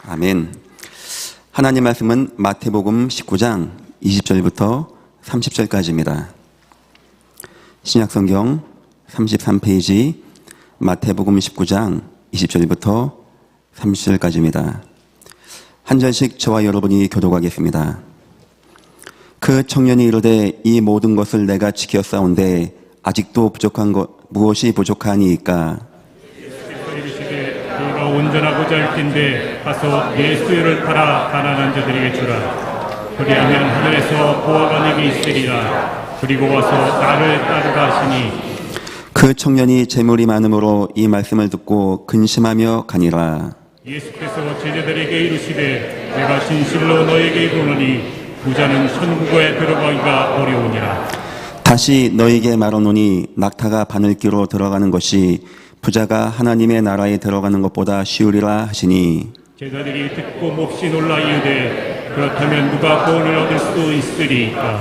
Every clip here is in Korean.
아멘. 하나님 말씀은 마태복음 19장 20절부터 30절까지입니다. 신약성경 33페이지 마태복음 19장 20절부터 30절까지입니다. 한 절씩 저와 여러분이 교독하겠습니다. 그 청년이 이르되 이 모든 것을 내가 지켰사온데 아직도 부족한 것 무엇이 부족하니이까? 너희가 온전하고자 할 텐데 가서 내 수요를 팔아 가난한 자들에게 주라. 그리하면 하늘에서 보화가 내게 있으리라. 그리고 와서 나를 따르라 하시니 그 청년이 재물이 많음으로 이 말씀을 듣고 근심하며 가니라. 예수께서 제자들에게 이르시되 내가 진실로 너에게 이르노니 부자는 천국에 들어가기가 어려우니라. 다시 너에게 말하노니 낙타가 바늘기로 들어가는 것이 부자가 하나님의 나라에 들어가는 것보다 쉬우리라 하시니 제자들이 듣고 몹시 놀라 이르되 그렇다면 누가 구원을 얻을 수 있으리까?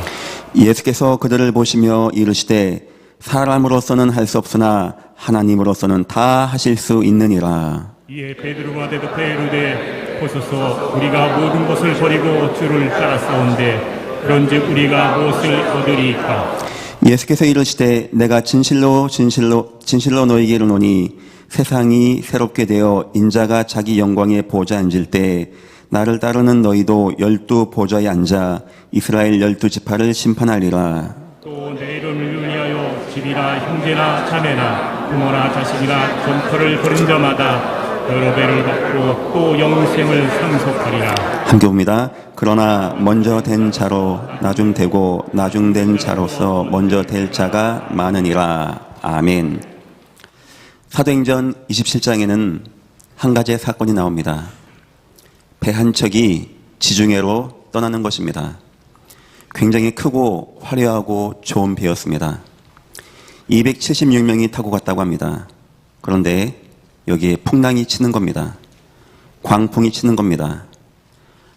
예수께서 그들을 보시며 이르시되 사람으로서는 할 수 없으나 하나님으로서는 다 하실 수 있느니라. 이에 베드로가 대답하여 이르되 보소서 우리가 모든 것을 버리고 주를 따랐사온데 그런즉 우리가 무엇을 얻으리까? 예수께서 이르시되 내가 진실로 너희에게 이르노니 세상이 새롭게 되어 인자가 자기 영광의 보좌에 앉을 때 나를 따르는 너희도 12 보좌에 앉아 이스라엘 12지파를 심판하리라. 또 내 이름을 위하여 집이나 형제나 자매나 부모나 자식이나 전터를 벌인 자마다 여러 배를 받고 또 영생을 상속하리라. 함께 봅니다. 그러나 먼저 된 자로 나중 되고 나중 된 자로서 먼저 될 자가 많으니라. 아멘. 사도행전 27장에는 한 가지의 사건이 나옵니다. 배 한 척이 지중해로 떠나는 것입니다. 굉장히 크고 화려하고 좋은 배였습니다. 276명이 타고 갔다고 합니다. 그런데 여기에 풍랑이 치는 겁니다. 광풍이 치는 겁니다.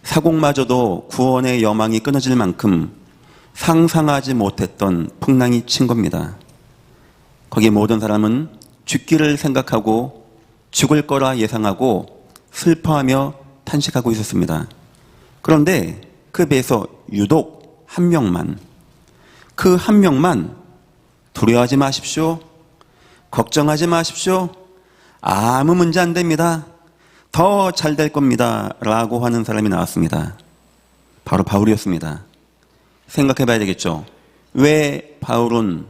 사공마저도 구원의 여망이 끊어질 만큼 상상하지 못했던 풍랑이 친 겁니다. 거기 모든 사람은 죽기를 생각하고 죽을 거라 예상하고 슬퍼하며 탄식하고 있었습니다. 그런데 그 배에서 유독 그 한 명만 두려워하지 마십시오. 걱정하지 마십시오. 아무 문제 안 됩니다. 더 잘 될 겁니다. 라고 하는 사람이 나왔습니다. 바로 바울이었습니다. 생각해 봐야 되겠죠. 왜 바울은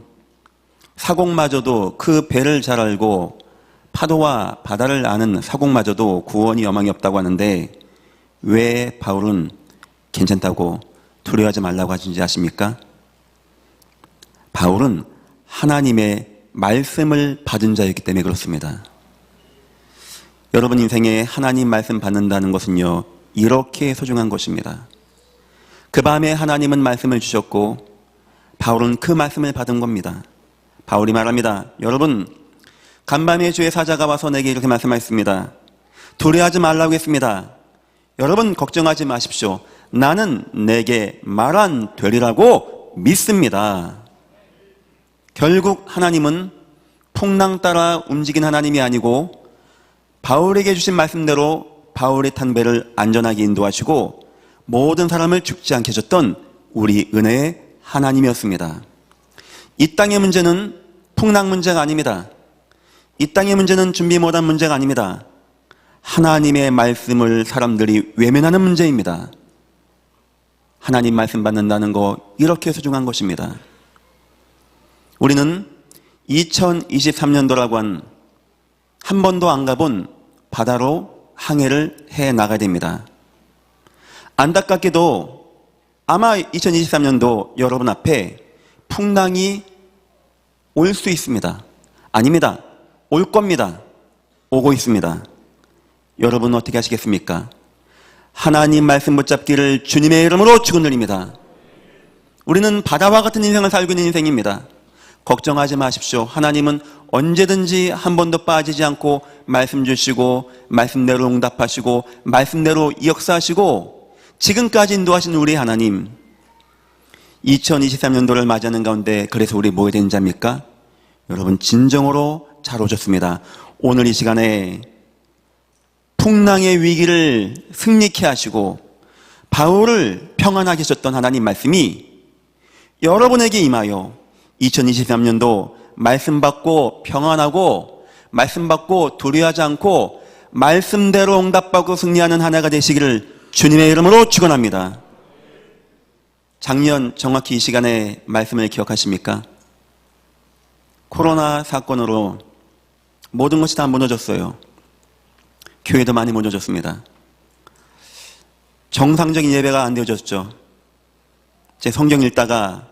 사공마저도 그 배를 잘 알고 파도와 바다를 아는 사공마저도 구원이 여망이 없다고 하는데 왜 바울은 괜찮다고 두려워하지 말라고 하신지 아십니까? 바울은 하나님의 말씀을 받은 자였기 때문에 그렇습니다. 여러분 인생에 하나님 말씀 받는다는 것은요, 이렇게 소중한 것입니다. 그 밤에 하나님은 말씀을 주셨고 바울은 그 말씀을 받은 겁니다. 바울이 말합니다. 여러분, 간밤에 주의 사자가 와서 내게 이렇게 말씀하셨습니다. 두려워하지 말라고 했습니다. 여러분 걱정하지 마십시오. 나는 내게 말한 되리라고 믿습니다. 결국 하나님은 풍랑 따라 움직인 하나님이 아니고 바울에게 주신 말씀대로 바울이 탄 배를 안전하게 인도하시고 모든 사람을 죽지 않게 해줬던 우리 은혜의 하나님이었습니다. 이 땅의 문제는 풍랑 문제가 아닙니다. 이 땅의 문제는 준비 못한 문제가 아닙니다. 하나님의 말씀을 사람들이 외면하는 문제입니다. 하나님 말씀 받는다는 거 이렇게 소중한 것입니다. 우리는 2023년도라고 한 번도 안 가본 바다로 항해를 해 나가야 됩니다. 안타깝게도 아마 2023년도 여러분 앞에 풍랑이 올 수 있습니다. 아닙니다. 올 겁니다. 오고 있습니다. 여러분 어떻게 하시겠습니까? 하나님 말씀 붙잡기를 주님의 이름으로 축원드립니다. 우리는 바다와 같은 인생을 살고 있는 인생입니다. 걱정하지 마십시오. 하나님은 언제든지 한 번도 빠지지 않고 말씀 주시고 말씀대로 응답하시고 말씀대로 역사하시고 지금까지 인도하신 우리 하나님, 2023년도를 맞이하는 가운데 그래서 우리 뭐에 된 자입니까? 여러분 진정으로 잘 오셨습니다. 오늘 이 시간에 풍랑의 위기를 승리케 하시고 바울을 평안하게 하셨던 하나님 말씀이 여러분에게 임하여 2023년도 말씀 받고 평안하고 말씀 받고 두려워하지 않고 말씀대로 응답받고 승리하는 한 해가 되시기를 주님의 이름으로 축원합니다. 작년 정확히 이 시간에 말씀을 기억하십니까? 코로나 사건으로 모든 것이 다 무너졌어요. 교회도 많이 무너졌습니다. 정상적인 예배가 안 되어졌죠. 제 성경 읽다가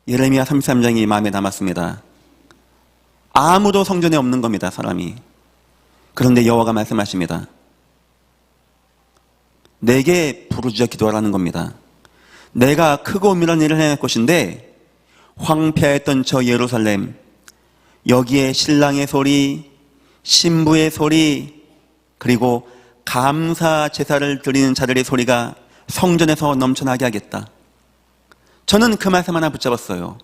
예레미야 33장이 마음에 남았습니다. 아무도 성전에 없는 겁니다, 사람이. 그런데 여호와가 말씀하십니다. 내게 부르짖어 기도하라는 겁니다. 내가 크고 은밀한 일을 행할 것인데 황폐했던 저 예루살렘, 여기에 신랑의 소리, 신부의 소리, 그리고 감사 제사를 드리는 자들의 소리가 성전에서 넘쳐나게 하겠다. 저는 그 말씀 하나 붙잡았어요.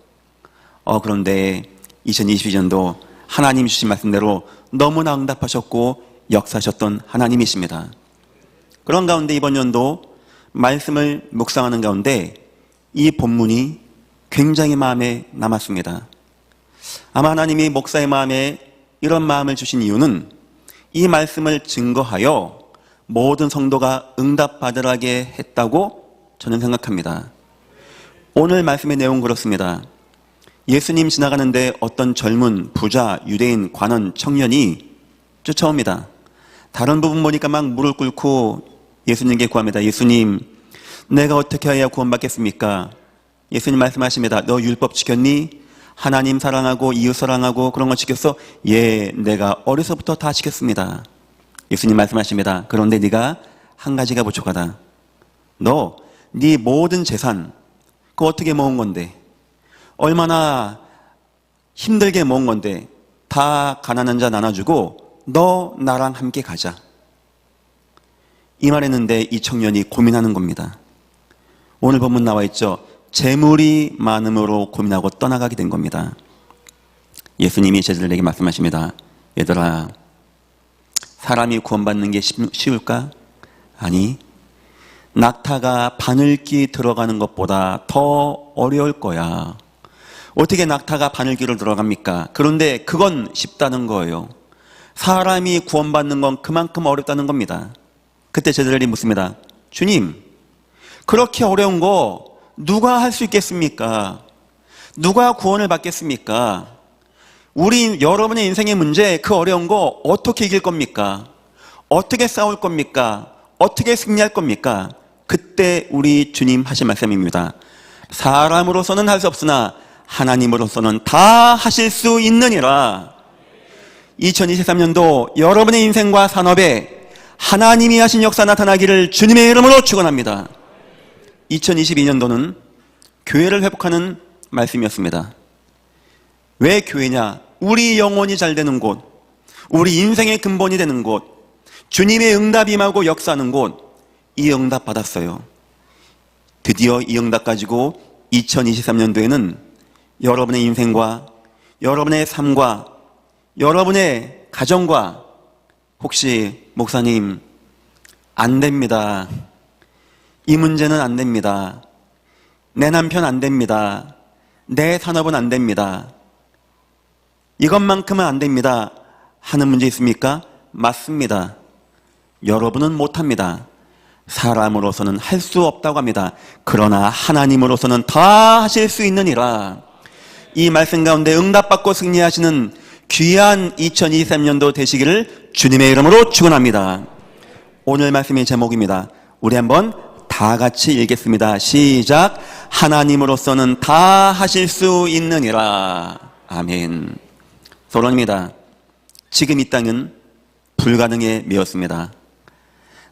그런데 2022년도 하나님 주신 말씀대로 너무나 응답하셨고 역사하셨던 하나님이십니다. 그런 가운데 이번 연도 말씀을 묵상하는 가운데 이 본문이 굉장히 마음에 남았습니다. 아마 하나님이 목사의 마음에 이런 마음을 주신 이유는 이 말씀을 증거하여 모든 성도가 응답받으라게 했다고 저는 생각합니다. 오늘 말씀의 내용은 그렇습니다. 예수님 지나가는데 어떤 젊은 부자 유대인 관원 청년이 쫓아옵니다. 다른 부분 보니까 막 무릎 꿇고 예수님께 구합니다. 예수님, 내가 어떻게 해야 구원받겠습니까? 예수님 말씀하십니다. 너 율법 지켰니? 하나님 사랑하고 이웃 사랑하고 그런 거 지켰어? 예, 내가 어려서부터 다 지켰습니다. 예수님 말씀하십니다. 그런데 네가 한 가지가 부족하다. 너 네 모든 재산 그거 어떻게 모은 건데? 얼마나 힘들게 모은 건데 다 가난한 자 나눠주고 너 나랑 함께 가자. 이 말했는데 이 청년이 고민하는 겁니다. 오늘 본문 나와 있죠. 재물이 많음으로 고민하고 떠나가게 된 겁니다. 예수님이 제자들에게 말씀하십니다. 얘들아, 사람이 구원받는 게 쉬울까? 아니, 낙타가 바늘귀 들어가는 것보다 더 어려울 거야. 어떻게 낙타가 바늘귀로 들어갑니까? 그런데 그건 쉽다는 거예요. 사람이 구원받는 건 그만큼 어렵다는 겁니다. 그때 제자들이 묻습니다. 주님, 그렇게 어려운 거 누가 할 수 있겠습니까? 누가 구원을 받겠습니까? 여러분의 인생의 문제, 그 어려운 거 어떻게 이길 겁니까? 어떻게 싸울 겁니까? 어떻게 승리할 겁니까? 그때 우리 주님 하신 말씀입니다. 사람으로서는 할 수 없으나 하나님으로서는 다 하실 수 있느니라. 2023년도 여러분의 인생과 산업에 하나님이 하신 역사 나타나기를 주님의 이름으로 축원합니다. 2022년도는 교회를 회복하는 말씀이었습니다. 왜 교회냐? 우리 영혼이 잘 되는 곳, 우리 인생의 근본이 되는 곳, 주님의 응답이 임하고 역사하는 곳, 이 응답 받았어요. 드디어 이 응답 가지고 2023년도에는 여러분의 인생과 여러분의 삶과 여러분의 가정과 혹시 목사님 안 됩니다. 이 문제는 안 됩니다. 내 남편 안 됩니다. 내 산업은 안 됩니다. 이것만큼은 안 됩니다. 하는 문제 있습니까? 맞습니다. 여러분은 못합니다. 사람으로서는 할 수 없다고 합니다. 그러나 하나님으로서는 다 하실 수 있느니라. 이 말씀 가운데 응답받고 승리하시는 귀한 2023년도 되시기를 주님의 이름으로 축원합니다. 오늘 말씀의 제목입니다. 우리 한번 다 같이 읽겠습니다. 시작. 하나님으로서는 다 하실 수 있느니라. 아멘. 소론입니다. 지금 이 땅은 불가능에 매였습니다.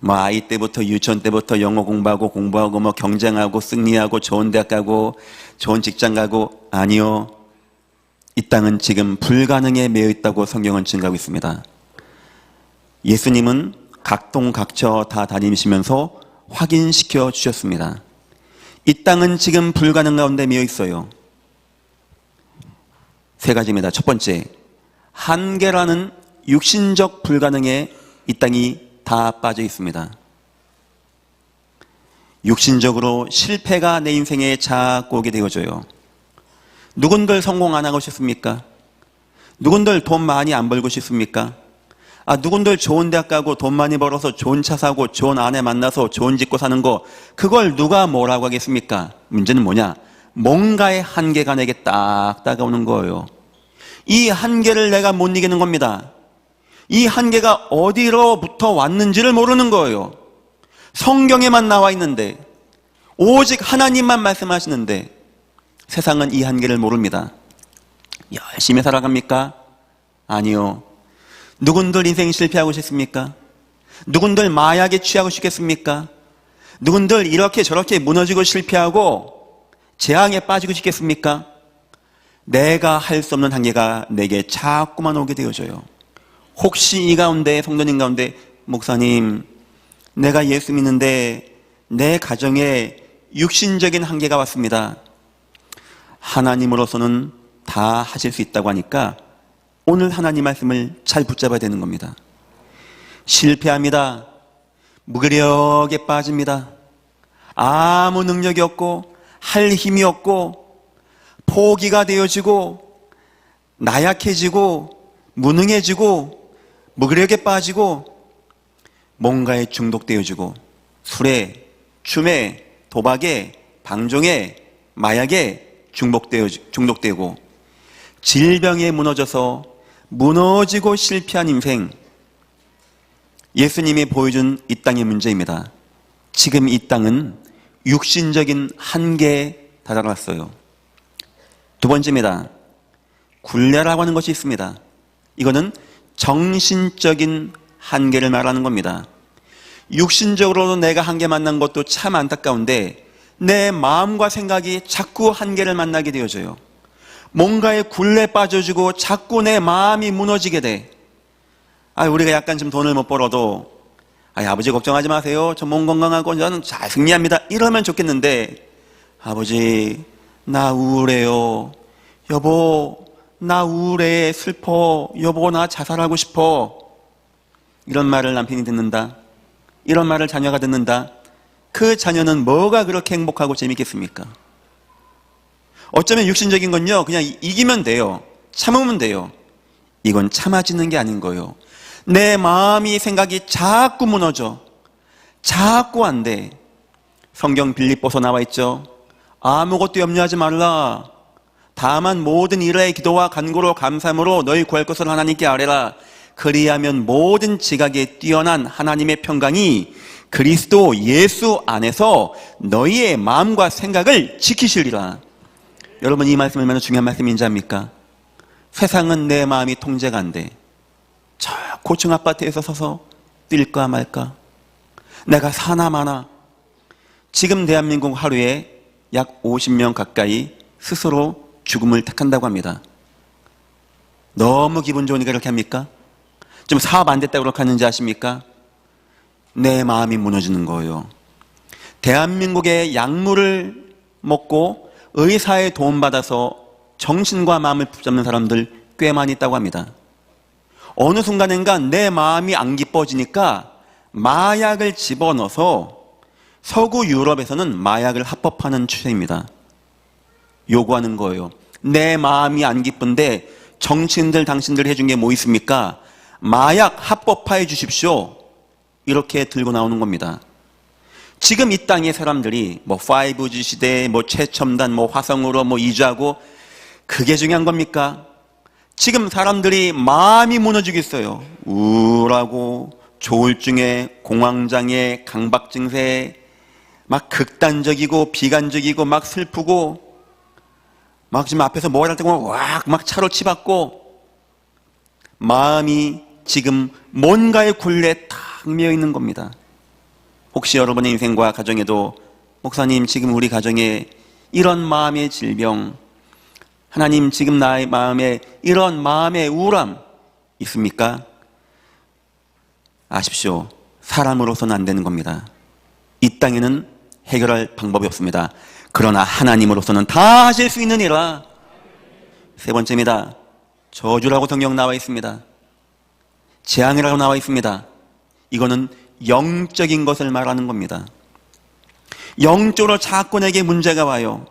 아이 때부터 유치원 때부터 영어 공부하고 경쟁하고 승리하고 좋은 대학 가고 좋은 직장 가고, 아니요. 이 땅은 지금 불가능에 매여 있다고 성경은 증가하고 있습니다. 예수님은 각동 각처 다 다니시면서 확인시켜 주셨습니다. 이 땅은 지금 불가능 가운데 매여 있어요. 세 가지입니다. 첫 번째, 한계라는 육신적 불가능에 이 땅이 다 빠져 있습니다. 육신적으로 실패가 내 인생에 자꾸 오게 되어져요. 누군들 성공 안 하고 싶습니까? 누군들 돈 많이 안 벌고 싶습니까? 누군들 좋은 대학 가고 돈 많이 벌어서 좋은 차 사고 좋은 아내 만나서 좋은 집 짓고 사는 거, 그걸 누가 뭐라고 하겠습니까? 문제는 뭐냐? 뭔가의 한계가 내게 딱 다가오는 거예요. 이 한계를 내가 못 이기는 겁니다. 이 한계가 어디로부터 왔는지를 모르는 거예요. 성경에만 나와 있는데, 오직 하나님만 말씀하시는데 세상은 이 한계를 모릅니다. 열심히 살아갑니까? 아니요. 누군들 인생 실패하고 싶습니까? 누군들 마약에 취하고 싶겠습니까? 누군들 이렇게 저렇게 무너지고 실패하고 재앙에 빠지고 싶겠습니까? 내가 할 수 없는 한계가 내게 자꾸만 오게 되어져요. 혹시 이 가운데, 성도님 가운데, 목사님, 내가 예수 믿는데 내 가정에 육신적인 한계가 왔습니다. 하나님으로서는 다 하실 수 있다고 하니까 오늘 하나님 말씀을 잘 붙잡아야 되는 겁니다. 실패합니다. 무기력에 빠집니다. 아무 능력이 없고 할 힘이 없고 포기가 되어지고 나약해지고 무능해지고 무기력에 빠지고 뭔가에 중독되어지고 술에, 춤에, 도박에, 방종에, 마약에 중독되고 질병에 무너져서 무너지고 실패한 인생, 예수님이 보여준 이 땅의 문제입니다. 지금 이 땅은 육신적인 한계에 다다랐어요. 두 번째입니다. 굴레라고 하는 것이 있습니다. 이거는 정신적인 한계를 말하는 겁니다. 육신적으로도 내가 한계 만난 것도 참 안타까운데 내 마음과 생각이 자꾸 한계를 만나게 되어져요. 뭔가에 굴레 빠져지고 자꾸 내 마음이 무너지게 돼. 우리가 약간 좀 돈을 못 벌어도 아버지 걱정하지 마세요. 저 몸 건강하고 저는 잘 승리합니다. 이러면 좋겠는데, 아버지 나 우울해요. 여보 나 우울해, 슬퍼. 여보 나 자살하고 싶어. 이런 말을 남편이 듣는다. 이런 말을 자녀가 듣는다. 그 자녀는 뭐가 그렇게 행복하고 재밌겠습니까? 어쩌면 육신적인 건요, 그냥 이기면 돼요. 참으면 돼요. 이건 참아지는 게 아닌 거예요. 내 마음이, 생각이 자꾸 무너져. 자꾸 안 돼. 성경 빌립보서 나와 있죠. 아무것도 염려하지 말라. 다만 모든 일에 기도와 간구로 감사함으로 너희 구할 것을 하나님께 아뢰라. 그리하면 모든 지각에 뛰어난 하나님의 평강이 그리스도 예수 안에서 너희의 마음과 생각을 지키시리라. 여러분, 이 말씀이 얼마나 중요한 말씀인지 압니까? 세상은 내 마음이 통제가 안 돼. 저 고층 아파트에서 서서 뛸까 말까. 내가 사나 마나. 지금 대한민국 하루에 약 50명 가까이 스스로 죽음을 택한다고 합니다. 너무 기분 좋으니까 그렇게 합니까? 좀 사업 안 됐다고 그렇게 하는지 아십니까? 내 마음이 무너지는 거예요. 대한민국의 약물을 먹고 의사의 도움받아서 정신과 마음을 붙잡는 사람들 꽤 많이 있다고 합니다. 어느 순간인가 내 마음이 안 기뻐지니까 마약을 집어넣어서 서구 유럽에서는 마약을 합법화하는 추세입니다. 요구하는 거예요. 내 마음이 안 기쁜데 정치인들 당신들 해준 게 뭐 있습니까? 마약 합법화해 주십시오. 이렇게 들고 나오는 겁니다. 지금 이 땅의 사람들이 5G 시대, 최첨단, 화성으로 이주하고, 그게 중요한 겁니까? 지금 사람들이 마음이 무너지고 있어요. 우울하고 조울증에, 공황장애, 강박 증세, 막 극단적이고 비관적이고 막 슬프고, 막 지금 앞에서 뭘 할 때 보면 막 차로 치받고, 마음이 지금 뭔가의 굴레에 탁 매여 있는 겁니다. 혹시 여러분의 인생과 가정에도, 목사님 지금 우리 가정에 이런 마음의 질병, 하나님 지금 나의 마음에 이런 마음의 우울함 있습니까? 아십시오. 사람으로서는 안 되는 겁니다. 이 땅에는 해결할 방법이 없습니다. 그러나 하나님으로서는 다 하실 수 있느니라. 세 번째입니다. 저주라고 성경 나와 있습니다. 재앙이라고 나와 있습니다. 이거는 영적인 것을 말하는 겁니다. 영적으로 자꾸 내게 문제가 와요.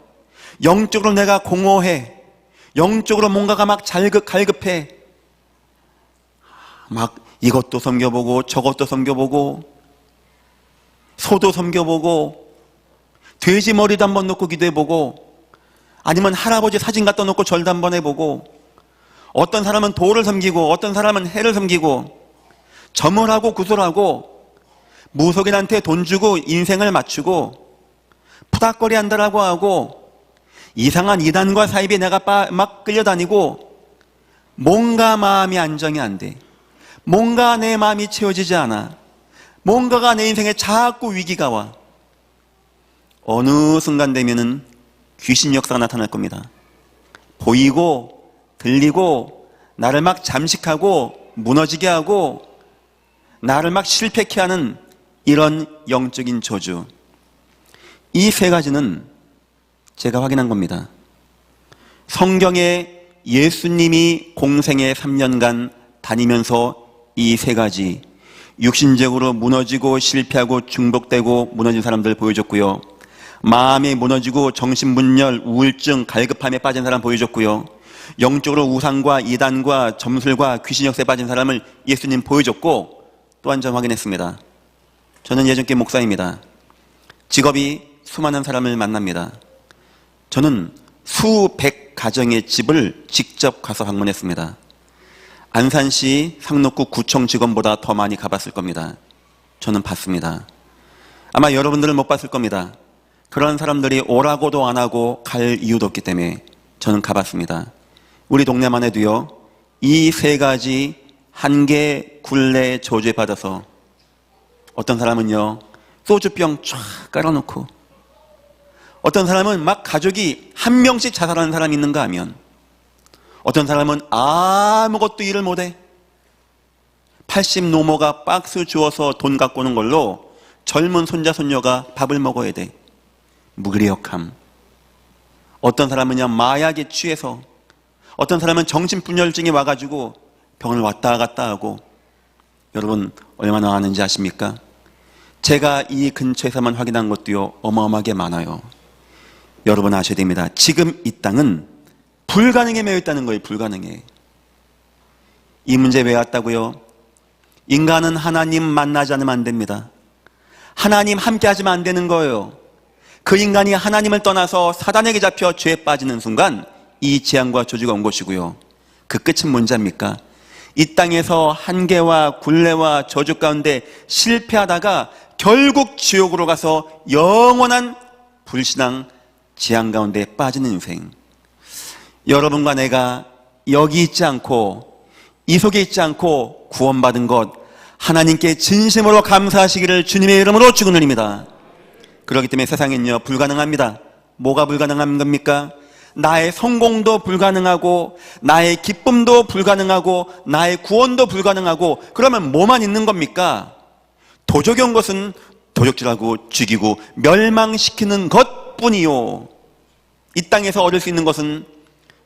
영적으로 내가 공허해. 영적으로 뭔가가 막 갈급해. 막 이것도 섬겨보고 저것도 섬겨보고 소도 섬겨보고 돼지 머리도 한번 놓고 기도해보고 아니면 할아버지 사진 갖다 놓고 절도 한번 해보고 어떤 사람은 돌을 섬기고 어떤 사람은 해를 섬기고 점을 하고 구슬하고 무속인한테 돈 주고 인생을 맞추고 푸닥거리 한다라고 하고 이상한 이단과 사입에 내가 막 끌려다니고 뭔가 마음이 안정이 안 돼. 뭔가 내 마음이 채워지지 않아. 뭔가가 내 인생에 자꾸 위기가 와. 어느 순간 되면은 귀신 역사가 나타날 겁니다. 보이고 들리고 나를 막 잠식하고 무너지게 하고 나를 막 실패케 하는 이런 영적인 저주. 이 세 가지는 제가 확인한 겁니다. 성경에 예수님이 공생애 3년간 다니면서 이 세 가지 육신적으로 무너지고 실패하고 중복되고 무너진 사람들 보여줬고요. 마음이 무너지고 정신분열, 우울증, 갈급함에 빠진 사람 보여줬고요. 영적으로 우상과 이단과 점술과 귀신 역사에 빠진 사람을 예수님 보여줬고 또 한 점 확인했습니다. 저는 예전께 목사입니다. 직업이 수많은 사람을 만납니다. 저는 수백 가정의 집을 직접 가서 방문했습니다. 안산시 상록구 구청 직원보다 더 많이 가봤을 겁니다. 저는 봤습니다. 아마 여러분들은 못 봤을 겁니다. 그런 사람들이 오라고도 안 하고 갈 이유도 없기 때문에 저는 가봤습니다. 우리 동네만 해도요, 이 세 가지 한계 굴레 저주에 받아서 어떤 사람은요 소주병 쫙 깔아놓고 어떤 사람은 막 가족이 한 명씩 자살하는 사람이 있는가 하면 어떤 사람은 아무것도 일을 못해. 80 노모가 박스 주워서 돈 갖고 오는 걸로 젊은 손자 손녀가 밥을 먹어야 돼. 무기력함. 어떤 사람은요 마약에 취해서 어떤 사람은 정신분열증이 와가지고 병을 왔다 갔다 하고. 여러분 얼마나 아는지 아십니까? 제가 이 근처에서만 확인한 것도요 어마어마하게 많아요. 여러분 아셔야 됩니다. 지금 이 땅은 불가능에 매여 있다는 거예요. 불가능에. 이 문제 왜 왔다고요? 인간은 하나님 만나지 않으면 안 됩니다. 하나님 함께 하지면 안 되는 거예요. 그 인간이 하나님을 떠나서 사단에게 잡혀 죄에 빠지는 순간 이 재앙과 저주가 온 것이고요. 그 끝은 뭔지 압니까? 이 땅에서 한계와 굴레와 저주 가운데 실패하다가 결국 지옥으로 가서 영원한 불신앙 재앙 가운데 빠지는 인생. 여러분과 내가 여기 있지 않고 이 속에 있지 않고 구원받은 것 하나님께 진심으로 감사하시기를 주님의 이름으로 축원드립니다. 그렇기 때문에 세상엔요 불가능합니다. 뭐가 불가능한 겁니까? 나의 성공도 불가능하고 나의 기쁨도 불가능하고 나의 구원도 불가능하고 그러면 뭐만 있는 겁니까? 도적이 온 것은 도적질하고 죽이고 멸망시키는 것뿐이요. 이 땅에서 얻을 수 있는 것은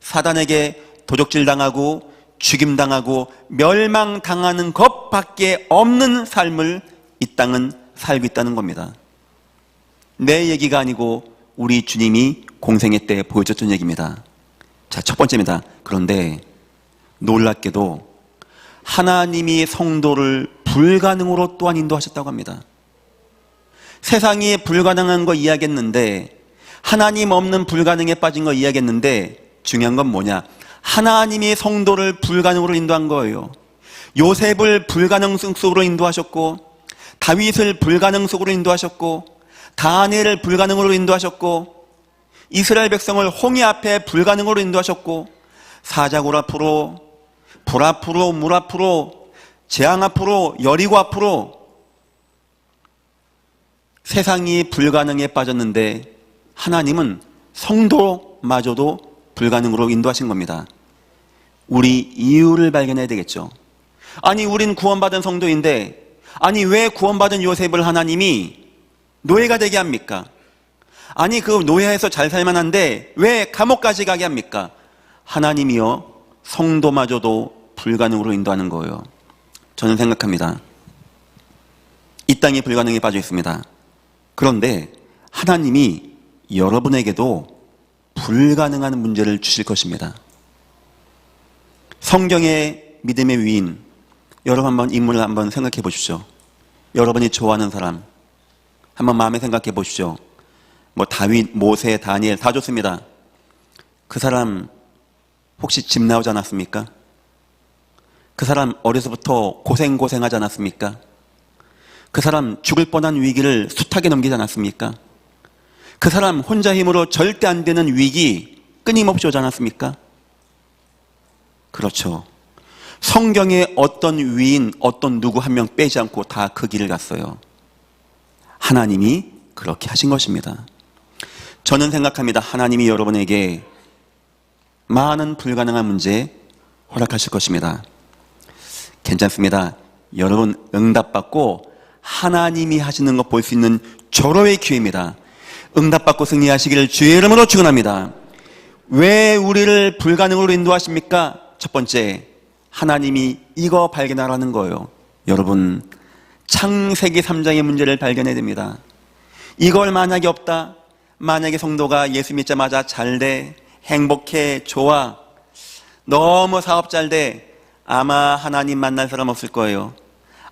사단에게 도적질당하고 죽임당하고 멸망당하는 것밖에 없는 삶을 이 땅은 살고 있다는 겁니다. 내 얘기가 아니고 우리 주님이 공생애 때 보여줬던 얘기입니다. 자, 첫 번째입니다. 그런데 놀랍게도 하나님이 성도를 불가능으로 또한 인도하셨다고 합니다. 세상이 불가능한 거 이야기했는데 하나님 없는 불가능에 빠진 거 이야기했는데 중요한 건 뭐냐? 하나님이 성도를 불가능으로 인도한 거예요. 요셉을 불가능 속으로 인도하셨고 다윗을 불가능 속으로 인도하셨고 다니엘을 불가능으로 인도하셨고 이스라엘 백성을 홍해 앞에 불가능으로 인도하셨고 사자굴 앞으로 불 앞으로 물 앞으로 재앙 앞으로 여리고 앞으로 세상이 불가능에 빠졌는데 하나님은 성도마저도 불가능으로 인도하신 겁니다. 우리 이유를 발견해야 되겠죠. 아니 우린 구원받은 성도인데 아니 왜 구원받은 요셉을 하나님이 노예가 되게 합니까? 아니 그 노예에서 잘 살만한데 왜 감옥까지 가게 합니까? 하나님이요 성도마저도 불가능으로 인도하는 거예요. 저는 생각합니다. 이 땅이 불가능에 빠져 있습니다. 그런데 하나님이 여러분에게도 불가능한 문제를 주실 것입니다. 성경의 믿음의 위인, 여러분 한번 인물을 한번 생각해 보십시오. 여러분이 좋아하는 사람 한번 마음에 생각해 보십시오. 뭐 다윗, 모세, 다니엘 다 좋습니다. 그 사람 혹시 집 나오지 않았습니까? 그 사람 어려서부터 고생하지 않았습니까? 그 사람 죽을 뻔한 위기를 숱하게 넘기지 않았습니까? 그 사람 혼자 힘으로 절대 안 되는 위기 끊임없이 오지 않았습니까? 그렇죠. 성경에 어떤 위인, 어떤 누구 한 명 빼지 않고 다 그 길을 갔어요. 하나님이 그렇게 하신 것입니다. 저는 생각합니다. 하나님이 여러분에게 많은 불가능한 문제 허락하실 것입니다. 괜찮습니다. 여러분 응답받고 하나님이 하시는 거 볼 수 있는 절호의 기회입니다. 응답받고 승리하시기를 주의 이름으로 축원합니다. 왜 우리를 불가능으로 인도하십니까? 첫 번째, 하나님이 이거 발견하라는 거예요. 여러분, 창세기 3장의 문제를 발견해야 됩니다. 이걸 만약에 없다, 만약에 성도가 예수 믿자마자 잘 돼, 행복해, 좋아, 너무 사업 잘 돼, 아마 하나님 만날 사람 없을 거예요.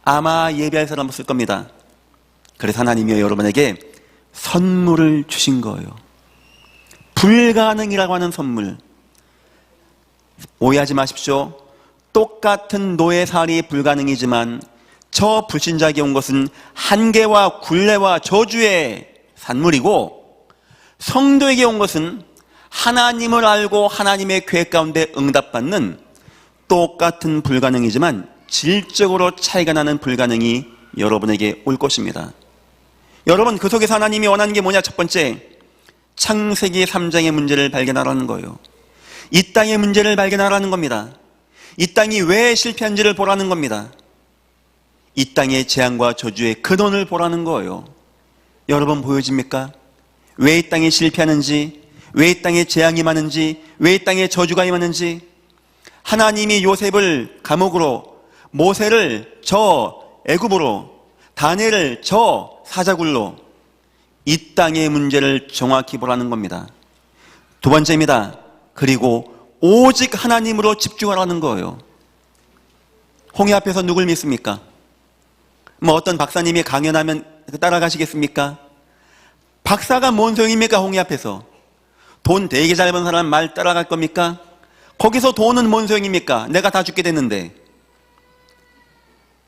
아마 예배할 사람 없을 겁니다. 그래서 하나님이 여러분에게 선물을 주신 거예요. 불가능이라고 하는 선물. 오해하지 마십시오. 똑같은 노예살이 불가능이지만 저 불신자에게 온 것은 한계와 굴레와 저주의 산물이고, 성도에게 온 것은 하나님을 알고 하나님의 계획 가운데 응답받는 똑같은 불가능이지만 질적으로 차이가 나는 불가능이 여러분에게 올 것입니다. 여러분, 그 속에서 하나님이 원하는 게 뭐냐? 첫 번째, 창세기 3장의 문제를 발견하라는 거예요. 이 땅의 문제를 발견하라는 겁니다. 이 땅이 왜 실패한지를 보라는 겁니다. 이 땅의 재앙과 저주의 근원을 보라는 거예요. 여러분 보여집니까? 왜 이 땅이 실패하는지, 왜 이 땅에 재앙이 많은지, 왜 이 땅에 저주가 임하는지. 하나님이 요셉을 감옥으로, 모세를 저 애굽으로, 다니엘을 저 사자굴로, 이 땅의 문제를 정확히 보라는 겁니다. 두 번째입니다. 그리고 오직 하나님으로 집중하라는 거예요. 홍해 앞에서 누굴 믿습니까? 뭐 어떤 박사님이 강연하면 따라가시겠습니까? 박사가 뭔 소용입니까? 홍해 앞에서 돈 되게 잘 번 사람 말 따라갈 겁니까? 거기서 돈은 뭔 소용입니까? 내가 다 죽게 됐는데.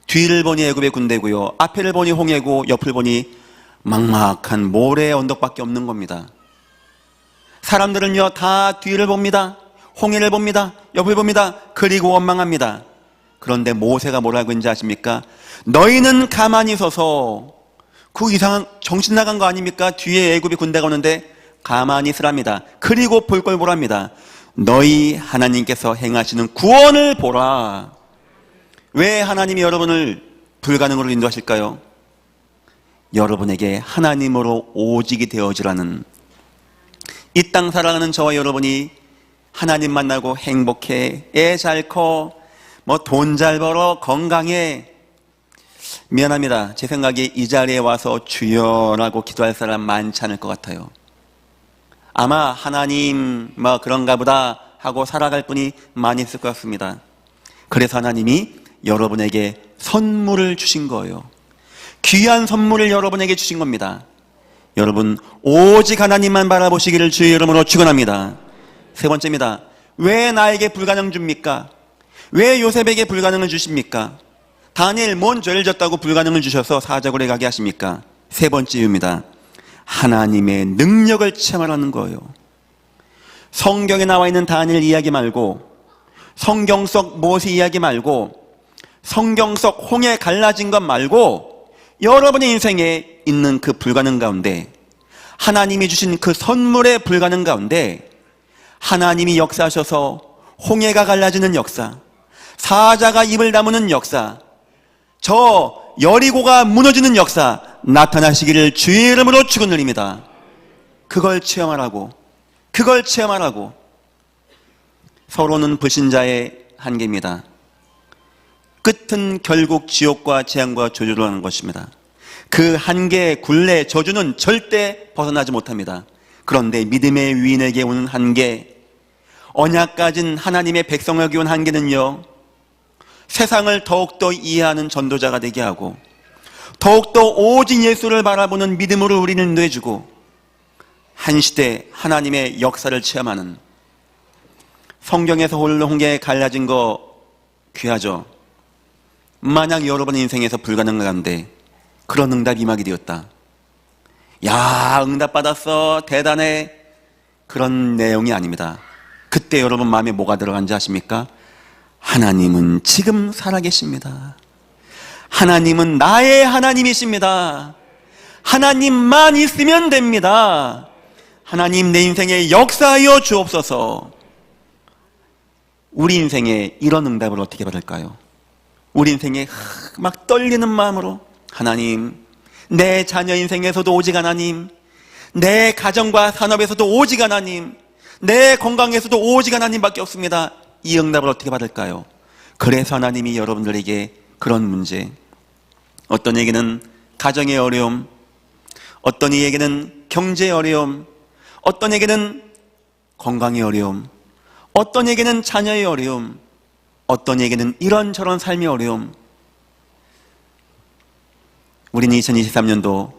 뒤를 보니 애굽의 군대고요, 앞을 보니 홍해고, 옆을 보니 막막한 모래의 언덕밖에 없는 겁니다. 사람들은요 다 뒤를 봅니다. 홍해를 봅니다. 옆을 봅니다. 그리고 원망합니다. 그런데 모세가 뭐라고 했는지 아십니까? 너희는 가만히 서서, 그 이상한 정신 나간 거 아닙니까? 뒤에 애굽이 군대가 오는데 가만히 서랍니다. 그리고 볼 걸 보랍니다. 너희 하나님께서 행하시는 구원을 보라. 왜 하나님이 여러분을 불가능으로 인도하실까요? 여러분에게 하나님으로 오직이 되어지라는, 이 땅 살아가는 저와 여러분이 하나님 만나고 행복해, 애 잘 커, 뭐 돈 잘 벌어, 건강해. 미안합니다. 제 생각에 이 자리에 와서 주여라고 기도할 사람 많지 않을 것 같아요. 아마 하나님 뭐 그런가 보다 하고 살아갈 분이 많이 있을 것 같습니다. 그래서 하나님이 여러분에게 선물을 주신 거예요. 귀한 선물을 여러분에게 주신 겁니다. 여러분 오직 하나님만 바라보시기를 주의 이름으로 축원합니다. 세 번째입니다. 왜 나에게 불가능 줍니까? 왜 요셉에게 불가능을 주십니까? 다니엘 뭔 죄를 졌다고 불가능을 주셔서 사자굴에 가게 하십니까? 세 번째 이유입니다. 하나님의 능력을 체험하라는 거예요. 성경에 나와 있는 다니엘 이야기 말고, 성경 속 모세 이야기 말고, 성경 속 홍해 갈라진 것 말고, 여러분의 인생에 있는 그 불가능 가운데, 하나님이 주신 그 선물의 불가능 가운데 하나님이 역사하셔서 홍해가 갈라지는 역사, 사자가 입을 다무는 역사, 저 여리고가 무너지는 역사 나타나시기를 주의 이름으로 축원드립니다. 그걸 체험하라고, 그걸 체험하라고. 서로는 불신자의 한계입니다. 끝은 결국 지옥과 재앙과 저주로 하는 것입니다. 그 한계, 굴레, 저주는 절대 벗어나지 못합니다. 그런데 믿음의 위인에게 오는 한계, 언약 가진 하나님의 백성에게 온 한계는요, 세상을 더욱더 이해하는 전도자가 되게 하고 더욱더 오직 예수를 바라보는 믿음으로 우리를 인도해주고 한 시대 하나님의 역사를 체험하는, 성경에서 홀로 홍게 갈라진 거 귀하죠. 만약 여러분의 인생에서 불가능한데 그런 응답이 임하게 되었다. 야, 응답 받았어, 대단해, 그런 내용이 아닙니다. 그때 여러분 마음에 뭐가 들어간지 아십니까? 하나님은 지금 살아계십니다. 하나님은 나의 하나님이십니다. 하나님만 있으면 됩니다. 하나님, 내 인생에 역사하여 주옵소서. 우리 인생에 이런 응답을 어떻게 받을까요? 우리 인생에 막 떨리는 마음으로, 하나님, 내 자녀 인생에서도 오직 하나님, 내 가정과 산업에서도 오직 하나님, 내 건강에서도 오직 하나님밖에 없습니다. 이 응답을 어떻게 받을까요? 그래서 하나님이 여러분들에게 그런 문제, 어떤 이에게는 가정의 어려움, 어떤 이에게는 경제의 어려움, 어떤 이에게는 건강의 어려움, 어떤 이에게는 자녀의 어려움, 어떤 이에게는 이런저런 삶의 어려움, 우리는 2023년도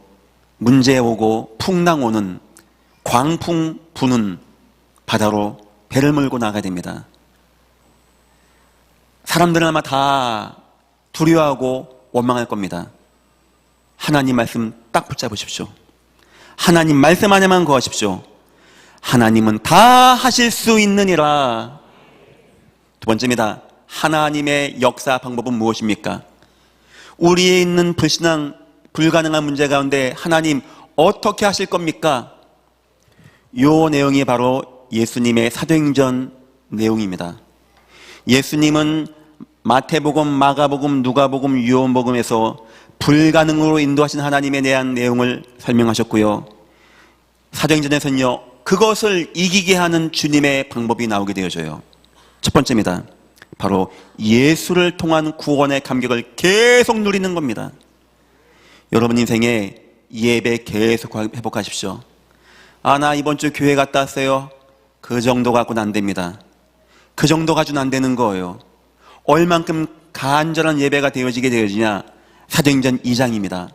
문제 오고 풍랑 오는, 광풍 부는 바다로 배를 몰고 나가야 됩니다. 사람들은 아마 다 두려워하고 원망할 겁니다. 하나님 말씀 딱 붙잡으십시오. 하나님 말씀 안에만 거하십시오. 하나님은 다 하실 수 있느니라. 두 번째입니다. 하나님의 역사 방법은 무엇입니까? 우리에 있는 불신앙, 불가능한 문제 가운데 하나님 어떻게 하실 겁니까? 요 내용이 바로 예수님의 사도행전 내용입니다. 예수님은 마태복음, 마가복음, 누가복음, 요한복음에서 불가능으로 인도하신 하나님에 대한 내용을 설명하셨고요. 사도행전에서는요, 그것을 이기게 하는 주님의 방법이 나오게 되어져요. 첫 번째입니다. 바로 예수를 통한 구원의 감격을 계속 누리는 겁니다. 여러분 인생에 예배 계속 회복하십시오. 아, 나 이번 주 교회 갔다 왔어요. 그 정도 갖고는 안 됩니다. 그 정도 가지고는 안 되는 거예요. 얼만큼 간절한 예배가 되어지냐? 사도행전 2장입니다.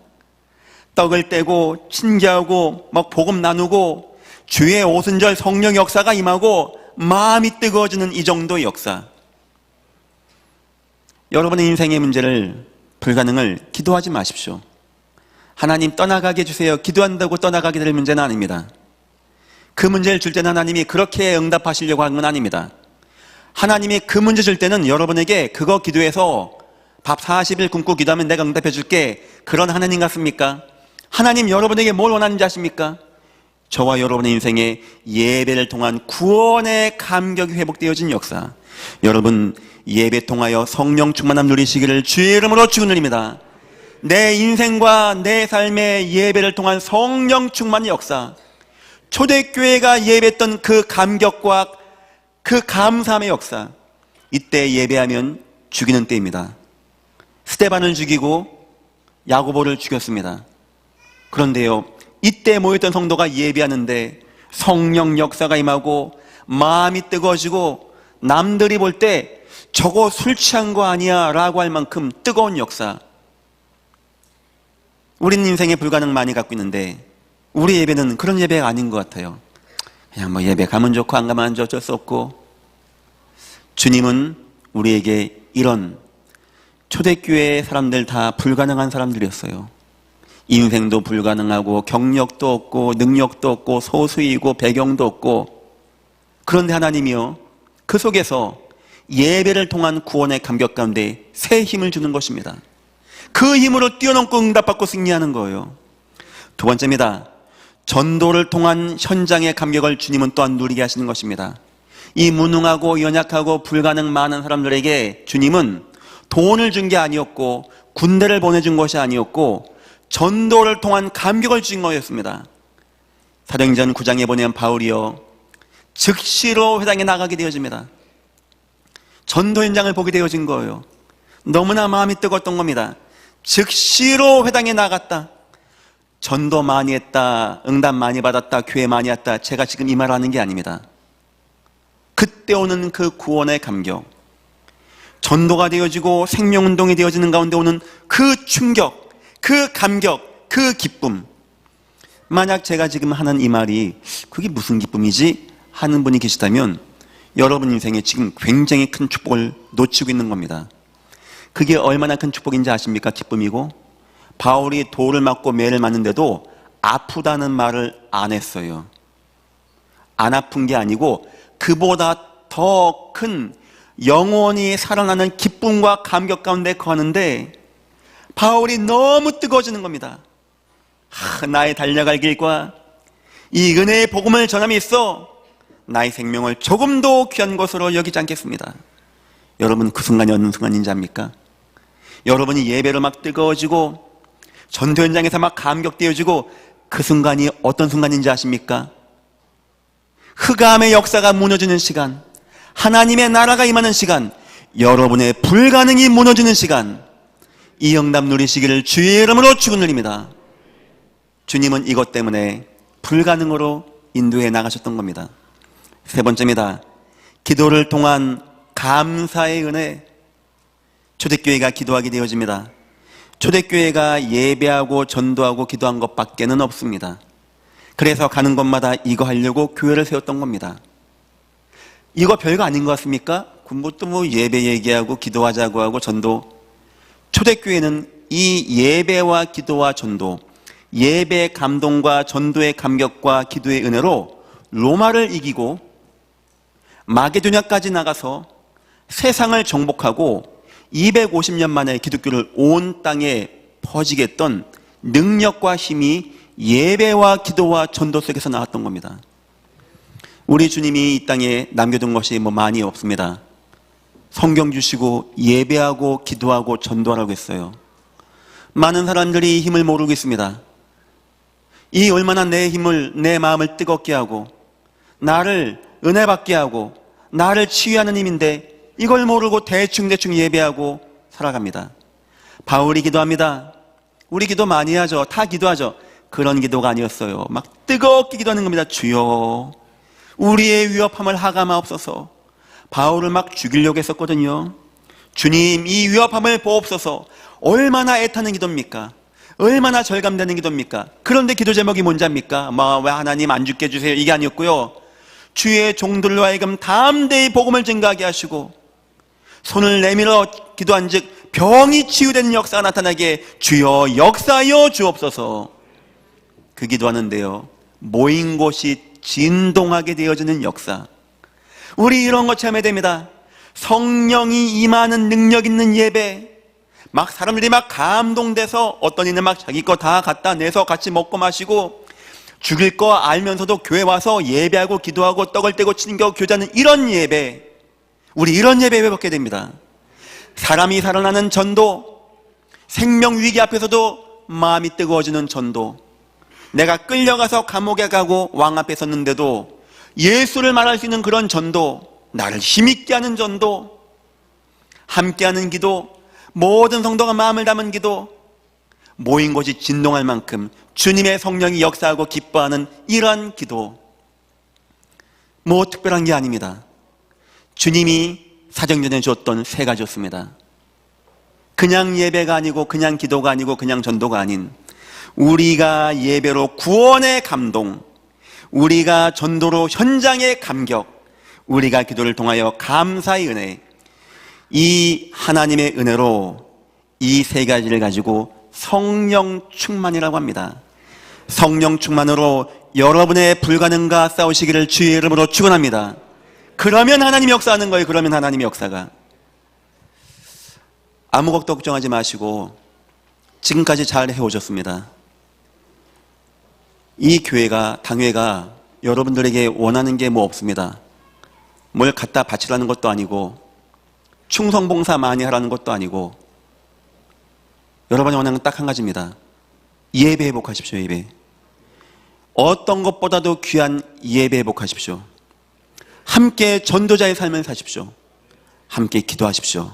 떡을 떼고 친교하고 막 복음 나누고 주의 오순절 성령 역사가 임하고 마음이 뜨거워지는 이 정도의 역사. 여러분의 인생의 문제를, 불가능을 기도하지 마십시오. 하나님 떠나가게 해주세요. 기도한다고 떠나가게 될 문제는 아닙니다. 그 문제를 줄 때는 하나님이 그렇게 응답하시려고 하는 건 아닙니다. 하나님이 그 문제 줄 때는 여러분에게 그거 기도해서 밥 40일 굶고 기도하면 내가 응답해 줄게, 그런 하나님 같습니까? 하나님 여러분에게 뭘 원하는지 아십니까? 저와 여러분의 인생에 예배를 통한 구원의 감격이 회복되어진 역사, 여러분 예배 통하여 성령 충만함 누리시기를 주의 이름으로 축원드립니다. 내 인생과 내 삶의 예배를 통한 성령 충만의 역사, 초대교회가 예배했던 그 감격과 그 감사함의 역사, 이때 예배하면 죽이는 때입니다. 스데반을 죽이고 야고보를 죽였습니다. 그런데요, 이때 모였던 성도가 예배하는데 성령 역사가 임하고 마음이 뜨거워지고 남들이 볼 때 저거 술 취한 거 아니야 라고 할 만큼 뜨거운 역사. 우리는 인생에 불가능 많이 갖고 있는데 우리 예배는 그런 예배가 아닌 것 같아요. 그냥 뭐 예배 가면 좋고 안 가면 안 좋고 어쩔 수 없고. 주님은 우리에게 이런, 초대교회의 사람들 다 불가능한 사람들이었어요. 인생도 불가능하고 경력도 없고 능력도 없고 소수이고 배경도 없고, 그런데 하나님이요, 그 속에서 예배를 통한 구원의 감격 가운데 새 힘을 주는 것입니다. 그 힘으로 뛰어넘고 응답받고 승리하는 거예요. 두 번째입니다. 전도를 통한 현장의 감격을 주님은 또한 누리게 하시는 것입니다. 이 무능하고 연약하고 불가능 많은 사람들에게 주님은 돈을 준 게 아니었고 군대를 보내준 것이 아니었고 전도를 통한 감격을 주신 거였습니다. 사도행전 9장에 보면 바울이요, 즉시로 회당에 나가게 되어집니다. 전도 현장을 보게 되어진 거예요. 너무나 마음이 뜨거웠던 겁니다. 즉시로 회당에 나갔다. 전도 많이 했다, 응답 많이 받았다, 교회 많이 왔다, 제가 지금 이 말을 하는 게 아닙니다. 그때 오는 그 구원의 감격, 전도가 되어지고 생명운동이 되어지는 가운데 오는 그 충격, 그 감격, 그 기쁨. 만약 제가 지금 하는 이 말이 그게 무슨 기쁨이지? 하는 분이 계시다면 여러분 인생에 지금 굉장히 큰 축복을 놓치고 있는 겁니다. 그게 얼마나 큰 축복인지 아십니까? 기쁨이고, 바울이 돌을 맞고 매를 맞는데도 아프다는 말을 안 했어요. 안 아픈 게 아니고 그보다 더 큰 영원히 살아나는 기쁨과 감격 가운데 거하는데 바울이 너무 뜨거워지는 겁니다. 나의 달려갈 길과 이 은혜의 복음을 전함이 있어 나의 생명을 조금도 귀한 것으로 여기지 않겠습니다. 여러분, 그 순간이 어느 순간인지 압니까? 여러분이 예배로 막 뜨거워지고 전도 현장에서 막 감격되어지고 그 순간이 어떤 순간인지 아십니까? 흑암의 역사가 무너지는 시간, 하나님의 나라가 임하는 시간, 여러분의 불가능이 무너지는 시간, 이 응답 누리시기를 주의 이름으로 축원드립니다. 주님은 이것 때문에 불가능으로 인도해 나가셨던 겁니다. 세 번째입니다. 기도를 통한 감사의 은혜. 초대교회가 기도하게 되어집니다. 초대교회가 예배하고 전도하고 기도한 것밖에는 없습니다. 그래서 가는 곳마다 이거 하려고 교회를 세웠던 겁니다. 이거 별거 아닌 것 같습니까? 또 뭐 예배 얘기하고 기도하자고 하고 전도. 초대교회는 이 예배와 기도와 전도, 예배 감동과 전도의 감격과 기도의 은혜로 로마를 이기고 마게도냐까지 나가서 세상을 정복하고 250년 만에 기독교를 온 땅에 퍼지게 했던 능력과 힘이 예배와 기도와 전도 속에서 나왔던 겁니다. 우리 주님이 이 땅에 남겨둔 것이 뭐 많이 없습니다. 성경 주시고 예배하고 기도하고 전도하라고 했어요. 많은 사람들이 이 힘을 모르고 있습니다. 이 얼마나 내 힘을, 내 마음을 뜨겁게 하고 나를 은혜 받게 하고 나를 치유하는 힘인데 이걸 모르고 대충 예배하고 살아갑니다. 바울이 기도합니다. 우리 기도 많이 하죠. 다 기도하죠. 그런 기도가 아니었어요. 막 뜨겁게 기도하는 겁니다. 주여, 우리의 위협함을 하감하옵소서. 바울을 막 죽이려고 했었거든요. 주님, 이 위협함을 보옵소서. 얼마나 애타는 기도입니까? 얼마나 절감되는 기도입니까? 그런데 기도 제목이 뭔지 압니까? 왜 하나님 안 죽게 해주세요, 이게 아니었고요. 주의 종들로 하여금 담대히 복음을 증거하게 하시고 손을 내밀어 기도한 즉 병이 치유되는 역사가 나타나게 주여 역사하여 주옵소서. 그 기도하는데요, 모인 곳이 진동하게 되어지는 역사. 우리 이런 거 참여해야 됩니다. 성령이 임하는 능력 있는 예배. 막 사람들이 막 감동돼서 어떤 이는 막 자기 거 다 갖다 내서 같이 먹고 마시고 죽일 거 알면서도 교회 와서 예배하고 기도하고 떡을 떼고 친교 교제하는 이런 예배. 우리 이런 예배 회복해야 됩니다. 사람이 살아나는 전도, 생명 위기 앞에서도 마음이 뜨거워지는 전도. 내가 끌려가서 감옥에 가고 왕 앞에 섰는데도 예수를 말할 수 있는 그런 전도, 나를 힘있게 하는 전도, 함께하는 기도, 모든 성도가 마음을 담은 기도, 모인 곳이 진동할 만큼 주님의 성령이 역사하고 기뻐하는 이러한 기도. 뭐 특별한 게 아닙니다. 주님이 사정전에 줬던 세 가지였습니다. 그냥 예배가 아니고 그냥 기도가 아니고 그냥 전도가 아닌 우리가 예배로 구원의 감동, 우리가 전도로 현장의 감격, 우리가 기도를 통하여 감사의 은혜, 이 하나님의 은혜로 이 세 가지를 가지고 성령 충만이라고 합니다. 성령 충만으로 여러분의 불가능과 싸우시기를 주의 이름으로 축원합니다. 그러면 하나님이 역사하는 거예요. 그러면 하나님이 역사가. 아무것도 걱정하지 마시고 지금까지 잘 해오셨습니다. 이 교회가, 당회가 여러분들에게 원하는 게 뭐 없습니다. 뭘 갖다 바치라는 것도 아니고 충성봉사 많이 하라는 것도 아니고 여러분이 원하는 건 딱 한 가지입니다. 예배 회복하십시오. 예배. 어떤 것보다도 귀한 예배 회복하십시오. 함께 전도자의 삶을 사십시오. 함께 기도하십시오.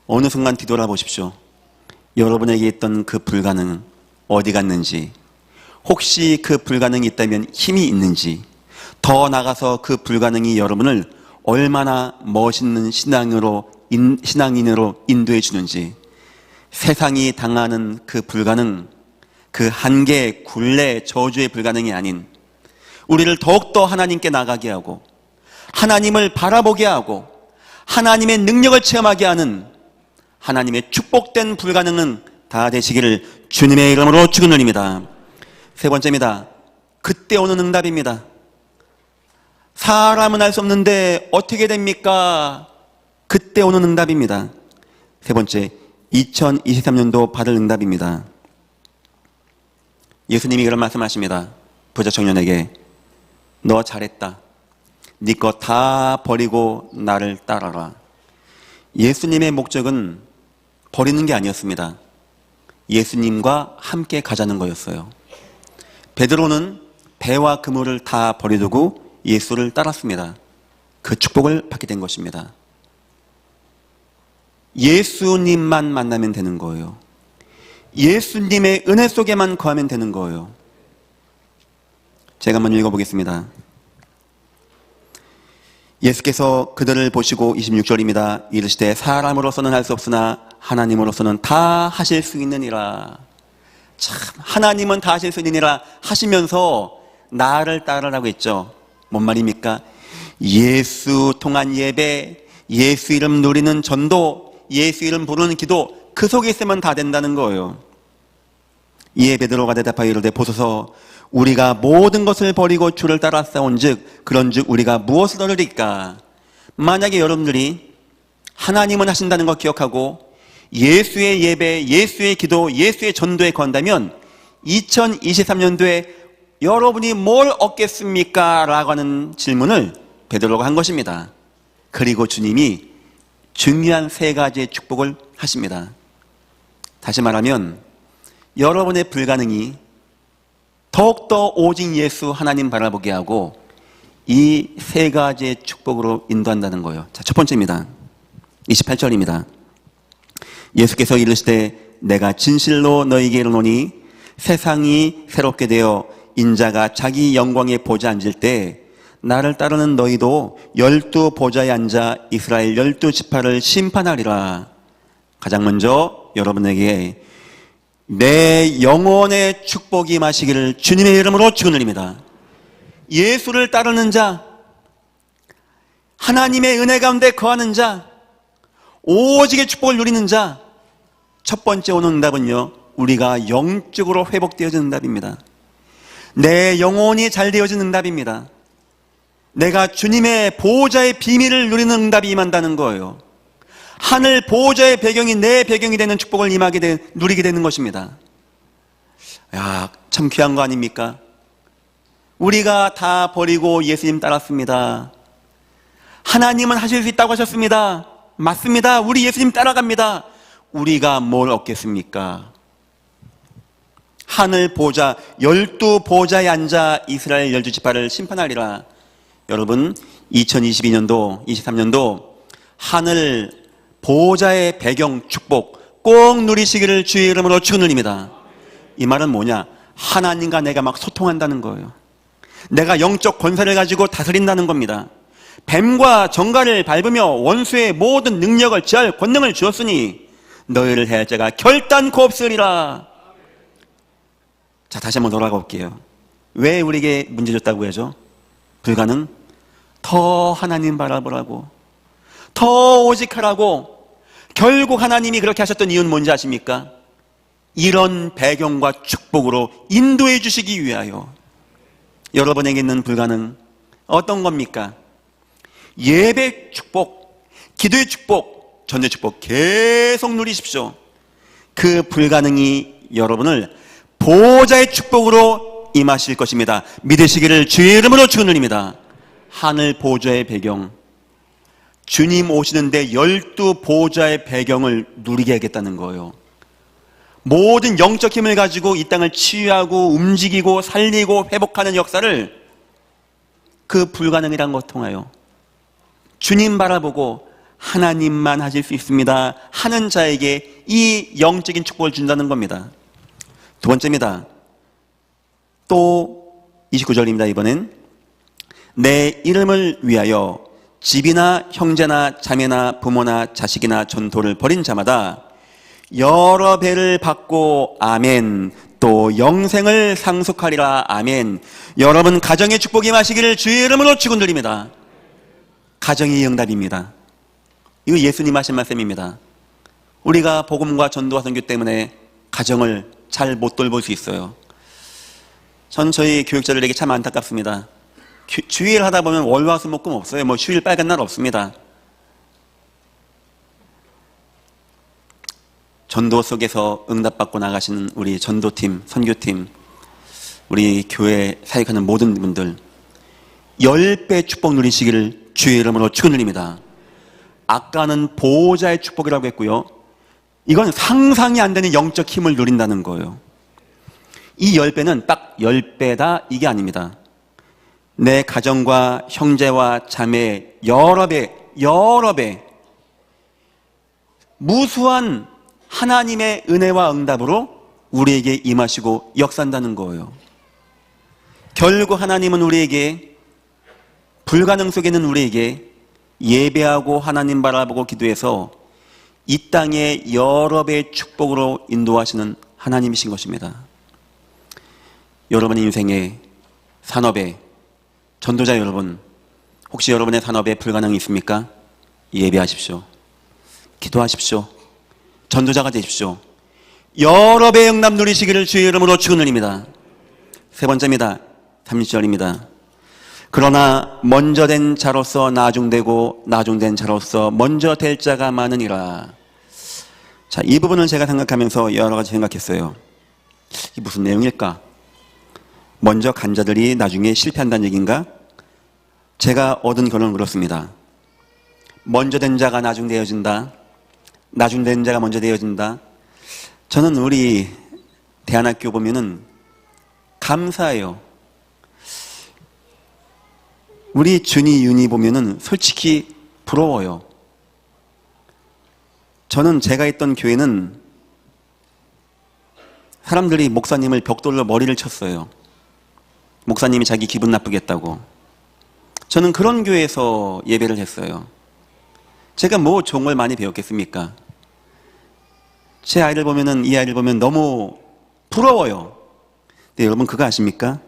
어느 순간 뒤돌아보십시오. 여러분에게 있던 그 불가능, 어디 갔는지, 혹시 그 불가능이 있다면 힘이 있는지, 더 나아가서 그 불가능이 여러분을 얼마나 멋있는 신앙인으로 인도해 주는지, 세상이 당하는 그 불가능, 그 한계, 굴레, 저주의 불가능이 아닌 우리를 더욱더 하나님께 나가게 하고 하나님을 바라보게 하고 하나님의 능력을 체험하게 하는 하나님의 축복된 불가능은 다 되시기를 주님의 이름으로 축원드립니다. 세 번째입니다. 그때 오는 응답입니다. 사람은 알 수 없는데 어떻게 됩니까? 그때 오는 응답입니다. 세 번째, 2023년도 받을 응답입니다. 예수님이 그런 말씀하십니다. 부자 청년에게 너 잘했다. 네 거 다 버리고 나를 따라라. 예수님의 목적은 버리는 게 아니었습니다. 예수님과 함께 가자는 거였어요. 베드로는 배와 그물을 다 버려두고 예수를 따랐습니다. 그 축복을 받게 된 것입니다. 예수님만 만나면 되는 거예요. 예수님의 은혜 속에만 거하면 되는 거예요. 제가 한번 읽어보겠습니다. 예수께서 그들을 보시고 26절입니다. 이르시되 사람으로서는 할 수 없으나 하나님으로서는 다 하실 수 있느니라. 참, 하나님은 다 하실 수 있느니라 하시면서 나를 따르라고 했죠. 뭔 말입니까? 예수 통한 예배, 예수 이름 누리는 전도, 예수 이름 부르는 기도, 그 속에 있으면 다 된다는 거예요. 이에 베드로가 대답하여 이르되 보소서 우리가 모든 것을 버리고 주를 따라 싸운즉 그런즉 우리가 무엇을 얻으리까? 만약에 여러분들이 하나님은 하신다는 거 기억하고 예수의 예배, 예수의 기도, 예수의 전도에 건다면 2023년도에 여러분이 뭘 얻겠습니까? 라고 하는 질문을 베드로가 한 것입니다. 그리고 주님이 중요한 세 가지의 축복을 하십니다. 다시 말하면 여러분의 불가능이 더욱더 오직 예수 하나님 바라보게 하고 이 세 가지의 축복으로 인도한다는 거예요. 자, 첫 번째입니다. 28절입니다. 예수께서 이르시되 내가 진실로 너희에게 이르노니 세상이 새롭게 되어 인자가 자기 영광에 보좌에 앉을 때 나를 따르는 너희도 12 보좌에 앉아 이스라엘 12지파를 심판하리라. 가장 먼저 여러분에게 내 영혼의 축복이 임하시기를 주님의 이름으로 축원드립니다. 예수를 따르는 자, 하나님의 은혜 가운데 거하는 자, 오직의 축복을 누리는 자, 첫 번째 오는 응답은요, 우리가 영적으로 회복되어지는 응답입니다. 내 영혼이 잘 되어지는 응답입니다. 내가 주님의 보호자의 비밀을 누리는 응답이 임한다는 거예요. 하늘 보호자의 배경이 내 배경이 되는 축복을 누리게 되는 것입니다. 야, 참 귀한 거 아닙니까? 우리가 다 버리고 예수님 따랐습니다. 하나님은 하실 수 있다고 하셨습니다. 맞습니다. 우리 예수님 따라갑니다. 우리가 뭘 얻겠습니까? 하늘 보좌 12 보좌에 앉아 이스라엘 12지파를 심판하리라. 여러분 2022년도 23년도 하늘 보좌의 배경 축복 꼭 누리시기를 주의 이름으로 축원드립니다. 이 말은 뭐냐? 하나님과 내가 막 소통한다는 거예요. 내가 영적 권세를 가지고 다스린다는 겁니다. 뱀과 정갈을 밟으며 원수의 모든 능력을 제할 권능을 주었으니 너희를 해할 자가 결단코 없으리라. 자, 다시 한번 돌아가 볼게요. 왜 우리에게 문제 줬다고 해야죠? 불가능? 더 하나님 바라보라고, 더 오직하라고. 결국 하나님이 그렇게 하셨던 이유는 뭔지 아십니까? 이런 배경과 축복으로 인도해 주시기 위하여. 여러분에게 있는 불가능 어떤 겁니까? 예배 축복, 기도의 축복, 전도의 축복 계속 누리십시오. 그 불가능이 여러분을 보호자의 축복으로 임하실 것입니다. 믿으시기를 주의 이름으로 축원드립니다. 하늘 보호자의 배경, 주님 오시는데 12 보호자의 배경을 누리게 하겠다는 거예요. 모든 영적 힘을 가지고 이 땅을 치유하고 움직이고 살리고 회복하는 역사를 그 불가능이란 것 통하여 주님 바라보고 하나님만 하실 수 있습니다 하는 자에게 이 영적인 축복을 준다는 겁니다. 두 번째입니다. 또 29절입니다. 이번엔 내 이름을 위하여 집이나 형제나 자매나 부모나 자식이나 전토를 벌인 자마다 여러 배를 받고 아멘, 또 영생을 상속하리라 아멘. 여러분 가정의 축복이 마시기를 주의 이름으로 축원드립니다. 가정의 응답입니다. 이거 예수님 하신 말씀입니다. 우리가 복음과 전도와 선교 때문에 가정을 잘 못 돌볼 수 있어요. 전 저희 교육자들에게 참 안타깝습니다. 주일 하다 보면 월화수목금 없어요. 뭐 휴일 빨간 날 없습니다. 전도 속에서 응답받고 나가시는 우리 전도팀, 선교팀, 우리 교회 사역하는 모든 분들 10배 축복 누리시기를 주의 이름으로 축원드립니다. 아까는 보호자의 축복이라고 했고요. 이건 상상이 안 되는 영적 힘을 누린다는 거예요. 이 10배는 딱 10배다 이게 아닙니다. 내 가정과 형제와 자매 여러 배 무수한 하나님의 은혜와 응답으로 우리에게 임하시고 역사한다는 거예요. 결국 하나님은 우리에게, 불가능 속에 있는 우리에게 예배하고 하나님 바라보고 기도해서 이 땅에 여러 배의 축복으로 인도하시는 하나님이신 것입니다. 여러분의 인생의 산업에, 전도자 여러분, 혹시 여러분의 산업에 불가능이 있습니까? 예배하십시오. 기도하십시오. 전도자가 되십시오. 여러 배의 응답 누리시기를 주의 이름으로 축원드립니다. 세 번째입니다. 30절입니다. 그러나 먼저 된 자로서 나중되고 나중된 자로서 먼저 될 자가 많으니라. 자, 이 부분을 제가 생각하면서 여러 가지 생각했어요. 이게 무슨 내용일까? 먼저 간 자들이 나중에 실패한다는 얘기인가? 제가 얻은 결론은 그렇습니다. 먼저 된 자가 나중 되어진다. 나중 된 자가 먼저 되어진다. 저는 우리 대안학교 보면은 감사해요. 우리 준이, 윤이 보면은 솔직히 부러워요. 저는 제가 있던 교회는 사람들이 목사님을 벽돌로 머리를 쳤어요. 목사님이 자기 기분 나쁘겠다고. 저는 그런 교회에서 예배를 했어요. 제가 뭐 좋은 걸 많이 배웠겠습니까? 제 아이들 보면은, 이 아이들 보면 너무 부러워요. 근데 여러분 그거 아십니까?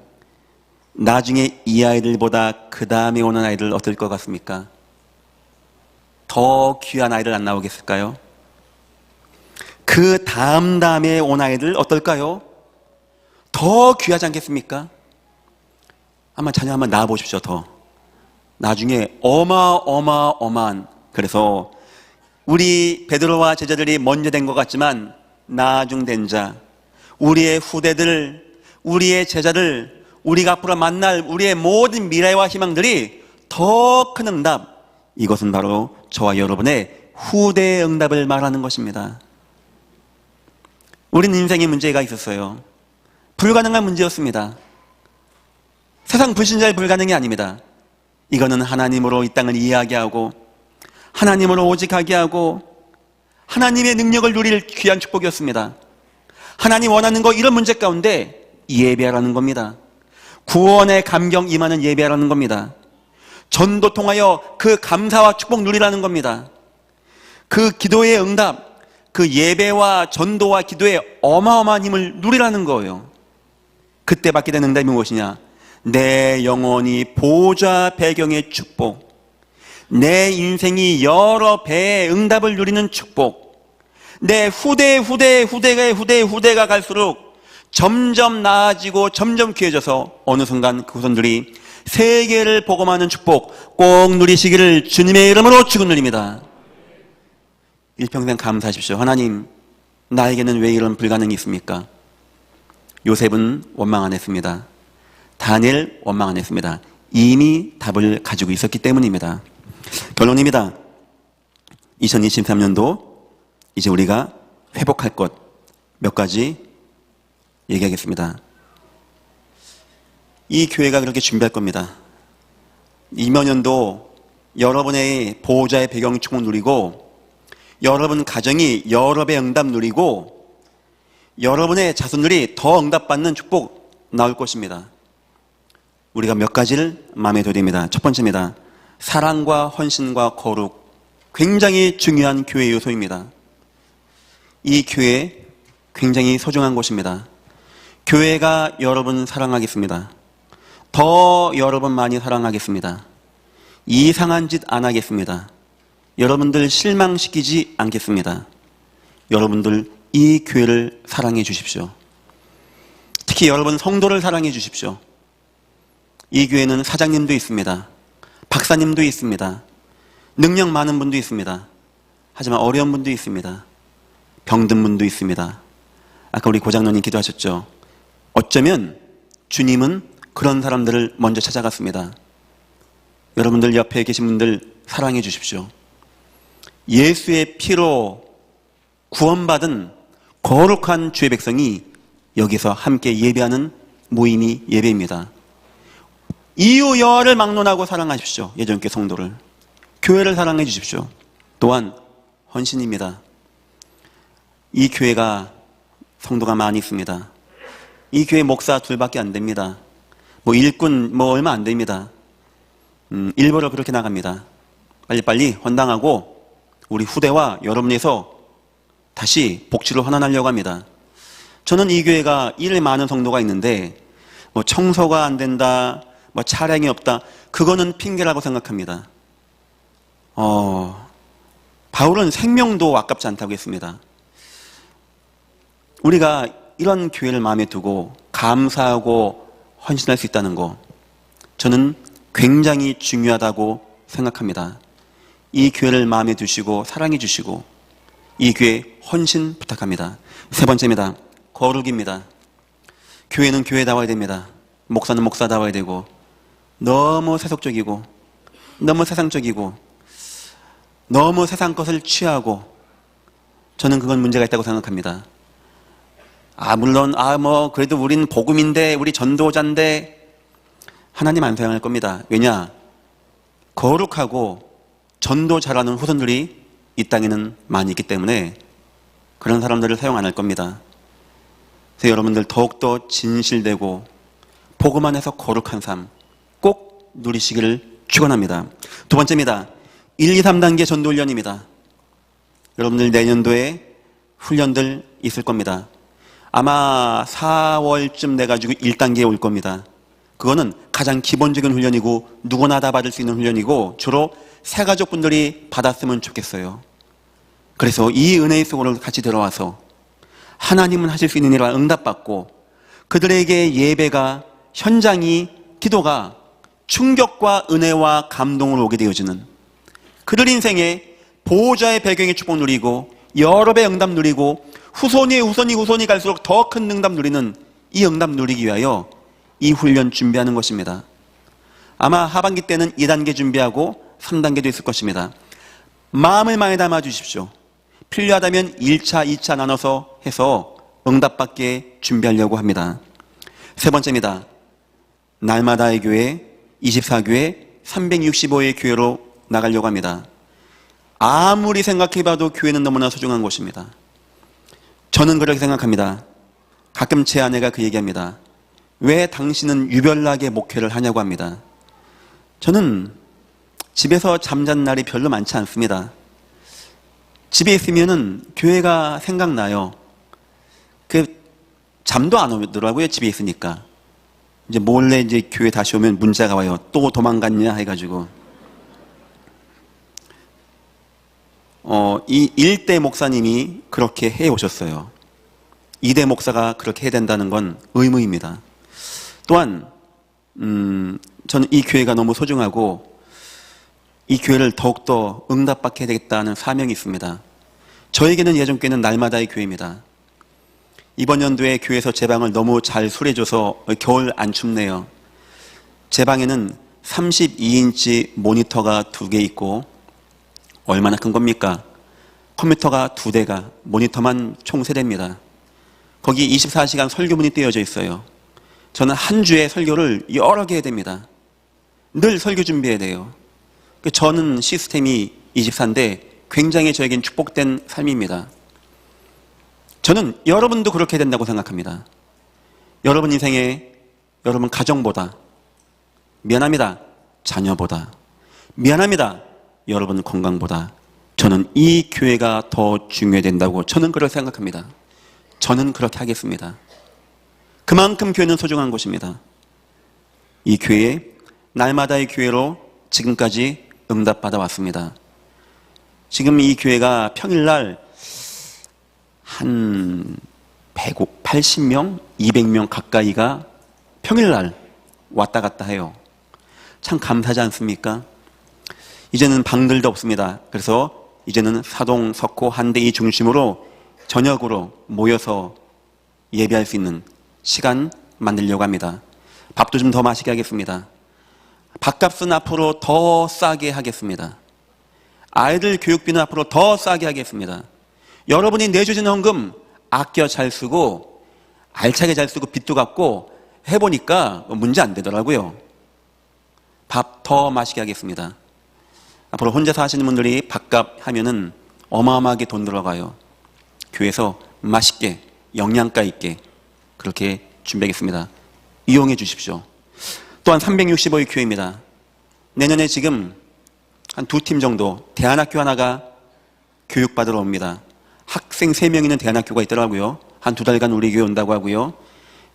나중에 이 아이들보다 그 다음에 오는 아이들 어떨 것 같습니까? 더 귀한 아이들 안 나오겠을까요? 그 다음에 온 아이들 어떨까요? 더 귀하지 않겠습니까? 한번 자녀 한번 낳아보십시오. 더 나중에 어마어마한, 그래서 우리 베드로와 제자들이 먼저 된 것 같지만 나중 된 자, 우리의 후대들, 우리의 제자들, 우리가 앞으로 만날 우리의 모든 미래와 희망들이 더 큰 응답, 이것은 바로 저와 여러분의 후대의 응답을 말하는 것입니다. 우린 인생에 문제가 있었어요. 불가능한 문제였습니다. 세상 불신자의 불가능이 아닙니다. 이거는 하나님으로 이 땅을 이해하게 하고 하나님으로 오직하게 하고 하나님의 능력을 누릴 귀한 축복이었습니다. 하나님 원하는 거 이런 문제 가운데 예배하라는 겁니다. 구원의 감경 임하는 예배하라는 겁니다. 전도 통하여 그 감사와 축복 누리라는 겁니다. 그 기도의 응답, 그 예배와 전도와 기도의 어마어마한 힘을 누리라는 거예요. 그때 받게 되는 응답이 무엇이냐? 내 영혼이 보좌 배경의 축복, 내 인생이 여러 배의 응답을 누리는 축복, 내 후대가 갈수록 점점 나아지고 점점 귀해져서 어느 순간 그 후손들이 세계를 복음하는 축복 꼭 누리시기를 주님의 이름으로 축원드립니다. 일평생 감사하십시오. 하나님, 나에게는 왜 이런 불가능이 있습니까? 요셉은 원망 안 했습니다. 다니엘 원망 안 했습니다. 이미 답을 가지고 있었기 때문입니다. 결론입니다. 2023년도 이제 우리가 회복할 것 몇 가지 얘기하겠습니다. 이 교회가 그렇게 준비할 겁니다. 이번 년도 여러분의 보호자의 배경 축복 누리고, 여러분 가정이 여러 배 응답 누리고, 여러분의 자손들이 더 응답받는 축복 나올 것입니다. 우리가 몇 가지를 마음에 둬야 됩니다. 첫 번째입니다. 사랑과 헌신과 거룩, 굉장히 중요한 교회 요소입니다. 이 교회 굉장히 소중한 곳입니다. 교회가 여러분 사랑하겠습니다. 더 여러분 많이 사랑하겠습니다. 이상한 짓 안 하겠습니다. 여러분들 실망시키지 않겠습니다. 여러분들 이 교회를 사랑해 주십시오. 특히 여러분 성도를 사랑해 주십시오. 이 교회는 사장님도 있습니다. 박사님도 있습니다. 능력 많은 분도 있습니다. 하지만 어려운 분도 있습니다. 병든 분도 있습니다. 아까 우리 고장로님 기도하셨죠? 어쩌면 주님은 그런 사람들을 먼저 찾아갔습니다. 여러분들 옆에 계신 분들 사랑해 주십시오. 예수의 피로 구원받은 거룩한 주의 백성이 여기서 함께 예배하는 모임이 예배입니다. 이유 여하를 막론하고 사랑하십시오. 예전교회 성도를, 교회를 사랑해 주십시오. 또한 헌신입니다. 이 교회가 성도가 많이 있습니다. 이 교회 목사 둘밖에 안 됩니다. 일꾼 얼마 안 됩니다. 일부러 그렇게 나갑니다. 빨리빨리 헌당하고 우리 후대와 여러분에서 다시 복지를 환원하려고 합니다. 저는 이 교회가 일 많은 성도가 있는데 청소가 안 된다, 차량이 없다, 그거는 핑계라고 생각합니다. 바울은 생명도 아깝지 않다고 했습니다. 우리가 이런 교회를 마음에 두고 감사하고 헌신할 수 있다는 거, 저는 굉장히 중요하다고 생각합니다. 이 교회를 마음에 두시고 사랑해 주시고 이 교회 헌신 부탁합니다. 세 번째입니다. 거룩입니다. 교회는 교회다워야 됩니다. 목사는 목사다워야 되고, 너무 세속적이고 너무 세상적이고 너무 세상 것을 취하고, 저는 그건 문제가 있다고 생각합니다. 물론 그래도 우린 복음인데, 우리 전도자인데, 하나님 안 사용할 겁니다. 왜냐? 거룩하고 전도 잘하는 후손들이 이 땅에는 많이 있기 때문에 그런 사람들을 사용 안 할 겁니다. 그래서 여러분들 더욱더 진실되고 복음 안에서 거룩한 삶 꼭 누리시기를 축원합니다. 두 번째입니다. 1, 2, 3단계 전도훈련입니다. 여러분들 내년도에 훈련들 있을 겁니다. 아마 4월쯤 돼가지고 1단계에 올 겁니다. 그거는 가장 기본적인 훈련이고 누구나 다 받을 수 있는 훈련이고 주로 새가족분들이 받았으면 좋겠어요. 그래서 이 은혜의 속으로 같이 들어와서 하나님은 하실 수 있는 일을 응답받고, 그들에게 예배가, 현장이, 기도가 충격과 은혜와 감동으로 오게 되어지는, 그들 인생에 보호자의 배경의 축복 누리고 여러 배 응답 누리고 후손이 갈수록 더 큰 응답 누리는 이 응답 누리기 위하여 이 훈련 준비하는 것입니다. 아마 하반기 때는 2단계 준비하고 3단계도 있을 것입니다. 마음을 많이 담아 주십시오. 필요하다면 1차, 2차 나눠서 해서 응답받게 준비하려고 합니다. 세 번째입니다. 날마다의 교회, 24교회, 365의 교회로 나가려고 합니다. 아무리 생각해봐도 교회는 너무나 소중한 곳입니다. 저는 그렇게 생각합니다. 가끔 제 아내가 그 얘기합니다. 왜 당신은 유별나게 목회를 하냐고 합니다. 저는 집에서 잠잔 날이 별로 많지 않습니다. 집에 있으면은 교회가 생각나요. 잠도 안 오더라고요. 집에 있으니까. 이제 몰래 교회 다시 오면 문자가 와요. 또 도망갔냐 해가지고. 이 1대 목사님이 그렇게 해 오셨어요. 2대 목사가 그렇게 해야 된다는 건 의무입니다. 또한 저는 이 교회가 너무 소중하고 이 교회를 더욱더 응답받게 해야 되겠다는 사명이 있습니다. 저에게는 예전교회는 날마다의 교회입니다. 이번 연도에 교회에서 제 방을 너무 잘 수리해줘서 겨울 안 춥네요. 제 방에는 32인치 모니터가 2개 있고, 얼마나 큰 겁니까? 컴퓨터가 2대가, 모니터만 총 3대입니다. 거기 24시간 설교문이 띄어져 있어요. 저는 한 주에 설교를 여러 개 해야 됩니다. 늘 설교 준비해야 돼요. 저는 시스템이 24인데 굉장히 저에겐 축복된 삶입니다. 저는 여러분도 그렇게 된다고 생각합니다. 여러분 인생에 여러분 가정보다, 미안합니다, 자녀보다, 미안합니다, 여러분 건강보다 저는 이 교회가 더 중요해진다고 저는 그렇게 생각합니다. 저는 그렇게 하겠습니다. 그만큼 교회는 소중한 곳입니다. 이 교회, 날마다의 교회로 지금까지 응답받아 왔습니다. 지금 이 교회가 평일날 한 180명, 200명 가까이가 평일날 왔다 갔다 해요. 참 감사하지 않습니까? 이제는 방들도 없습니다. 그래서 이제는 사동, 석호, 한대 이 중심으로 저녁으로 모여서 예배할 수 있는 시간 만들려고 합니다. 밥도 좀 더 맛있게 하겠습니다. 밥값은 앞으로 더 싸게 하겠습니다. 아이들 교육비는 앞으로 더 싸게 하겠습니다. 여러분이 내주신 헌금 아껴 잘 쓰고 알차게 잘 쓰고 빚도 갚고 해보니까 문제 안 되더라고요. 밥 더 맛있게 하겠습니다. 앞으로 혼자 사시는 분들이 밥값 하면은 어마어마하게 돈 들어가요. 교회에서 맛있게 영양가 있게 그렇게 준비하겠습니다. 이용해 주십시오. 또한 365의 교회입니다. 내년에 지금 한 2팀 정도 대안학교 하나가 교육받으러 옵니다. 학생 3명 있는 대안학교가 있더라고요. 한 2달간 우리 교회 온다고 하고요.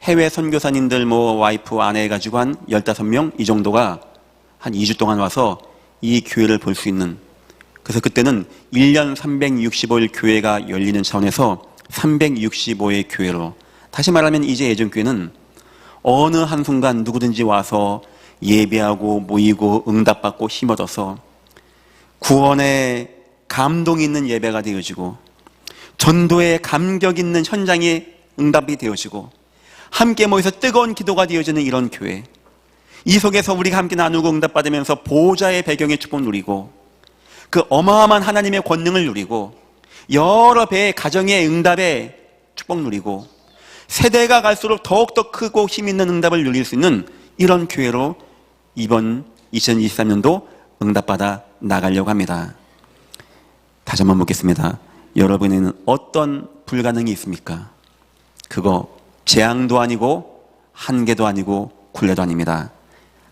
해외 선교사님들 와이프 아내 해가지고 한 15명 이 정도가 한 2주 동안 와서 이 교회를 볼 수 있는, 그래서 그때는 1년 365일 교회가 열리는 차원에서 365의 교회로, 다시 말하면 이제 예전교회는 어느 한순간 누구든지 와서 예배하고 모이고 응답받고 힘얻어서 구원의 감동이 있는 예배가 되어지고 전도의 감격 있는 현장에 응답이 되어지고 함께 모여서 뜨거운 기도가 되어지는 이런 교회, 이 속에서 우리가 함께 나누고 응답받으면서 보호자의 배경의 축복 누리고 그 어마어마한 하나님의 권능을 누리고 여러 배의 가정의 응답의 축복 누리고 세대가 갈수록 더욱더 크고 힘있는 응답을 누릴 수 있는 이런 교회로 이번 2023년도 응답받아 나가려고 합니다. 다시 한번 묻겠습니다. 여러분에는 어떤 불가능이 있습니까? 그거 재앙도 아니고 한계도 아니고 굴레도 아닙니다.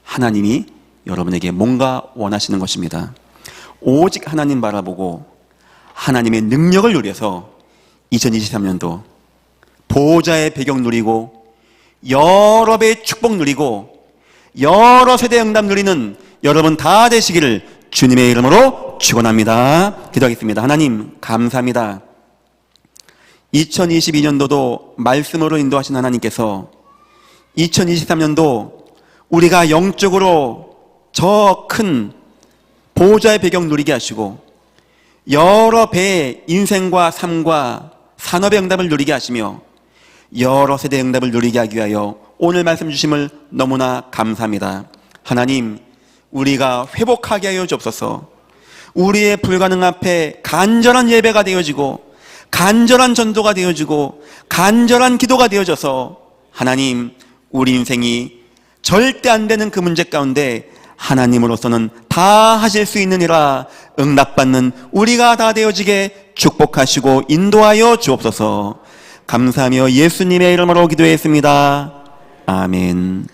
하나님이 여러분에게 뭔가 원하시는 것입니다. 오직 하나님 바라보고 하나님의 능력을 누려서 2023년도 보호자의 배경 누리고 여러 배의 축복 누리고 여러 세대 응답 누리는 여러분 다 되시기를 주님의 이름으로 축원합니다. 기도하겠습니다. 하나님 감사합니다. 2022년도도 말씀으로 인도하신 하나님께서 2023년도 우리가 영적으로 저 큰 보호자의 배경 누리게 하시고 여러 배의 인생과 삶과 산업의 응답을 누리게 하시며 여러 세대의 응답을 누리게 하기 위하여 오늘 말씀 주심을 너무나 감사합니다. 하나님, 우리가 회복하게 하여 주옵소서. 우리의 불가능 앞에 간절한 예배가 되어지고 간절한 전도가 되어지고 간절한 기도가 되어져서 하나님, 우리 인생이 절대 안 되는 그 문제 가운데 하나님으로서는 다 하실 수 있느니라 응답받는 우리가 다 되어지게 축복하시고 인도하여 주옵소서. 감사하며 예수님의 이름으로 기도했습니다. 아멘.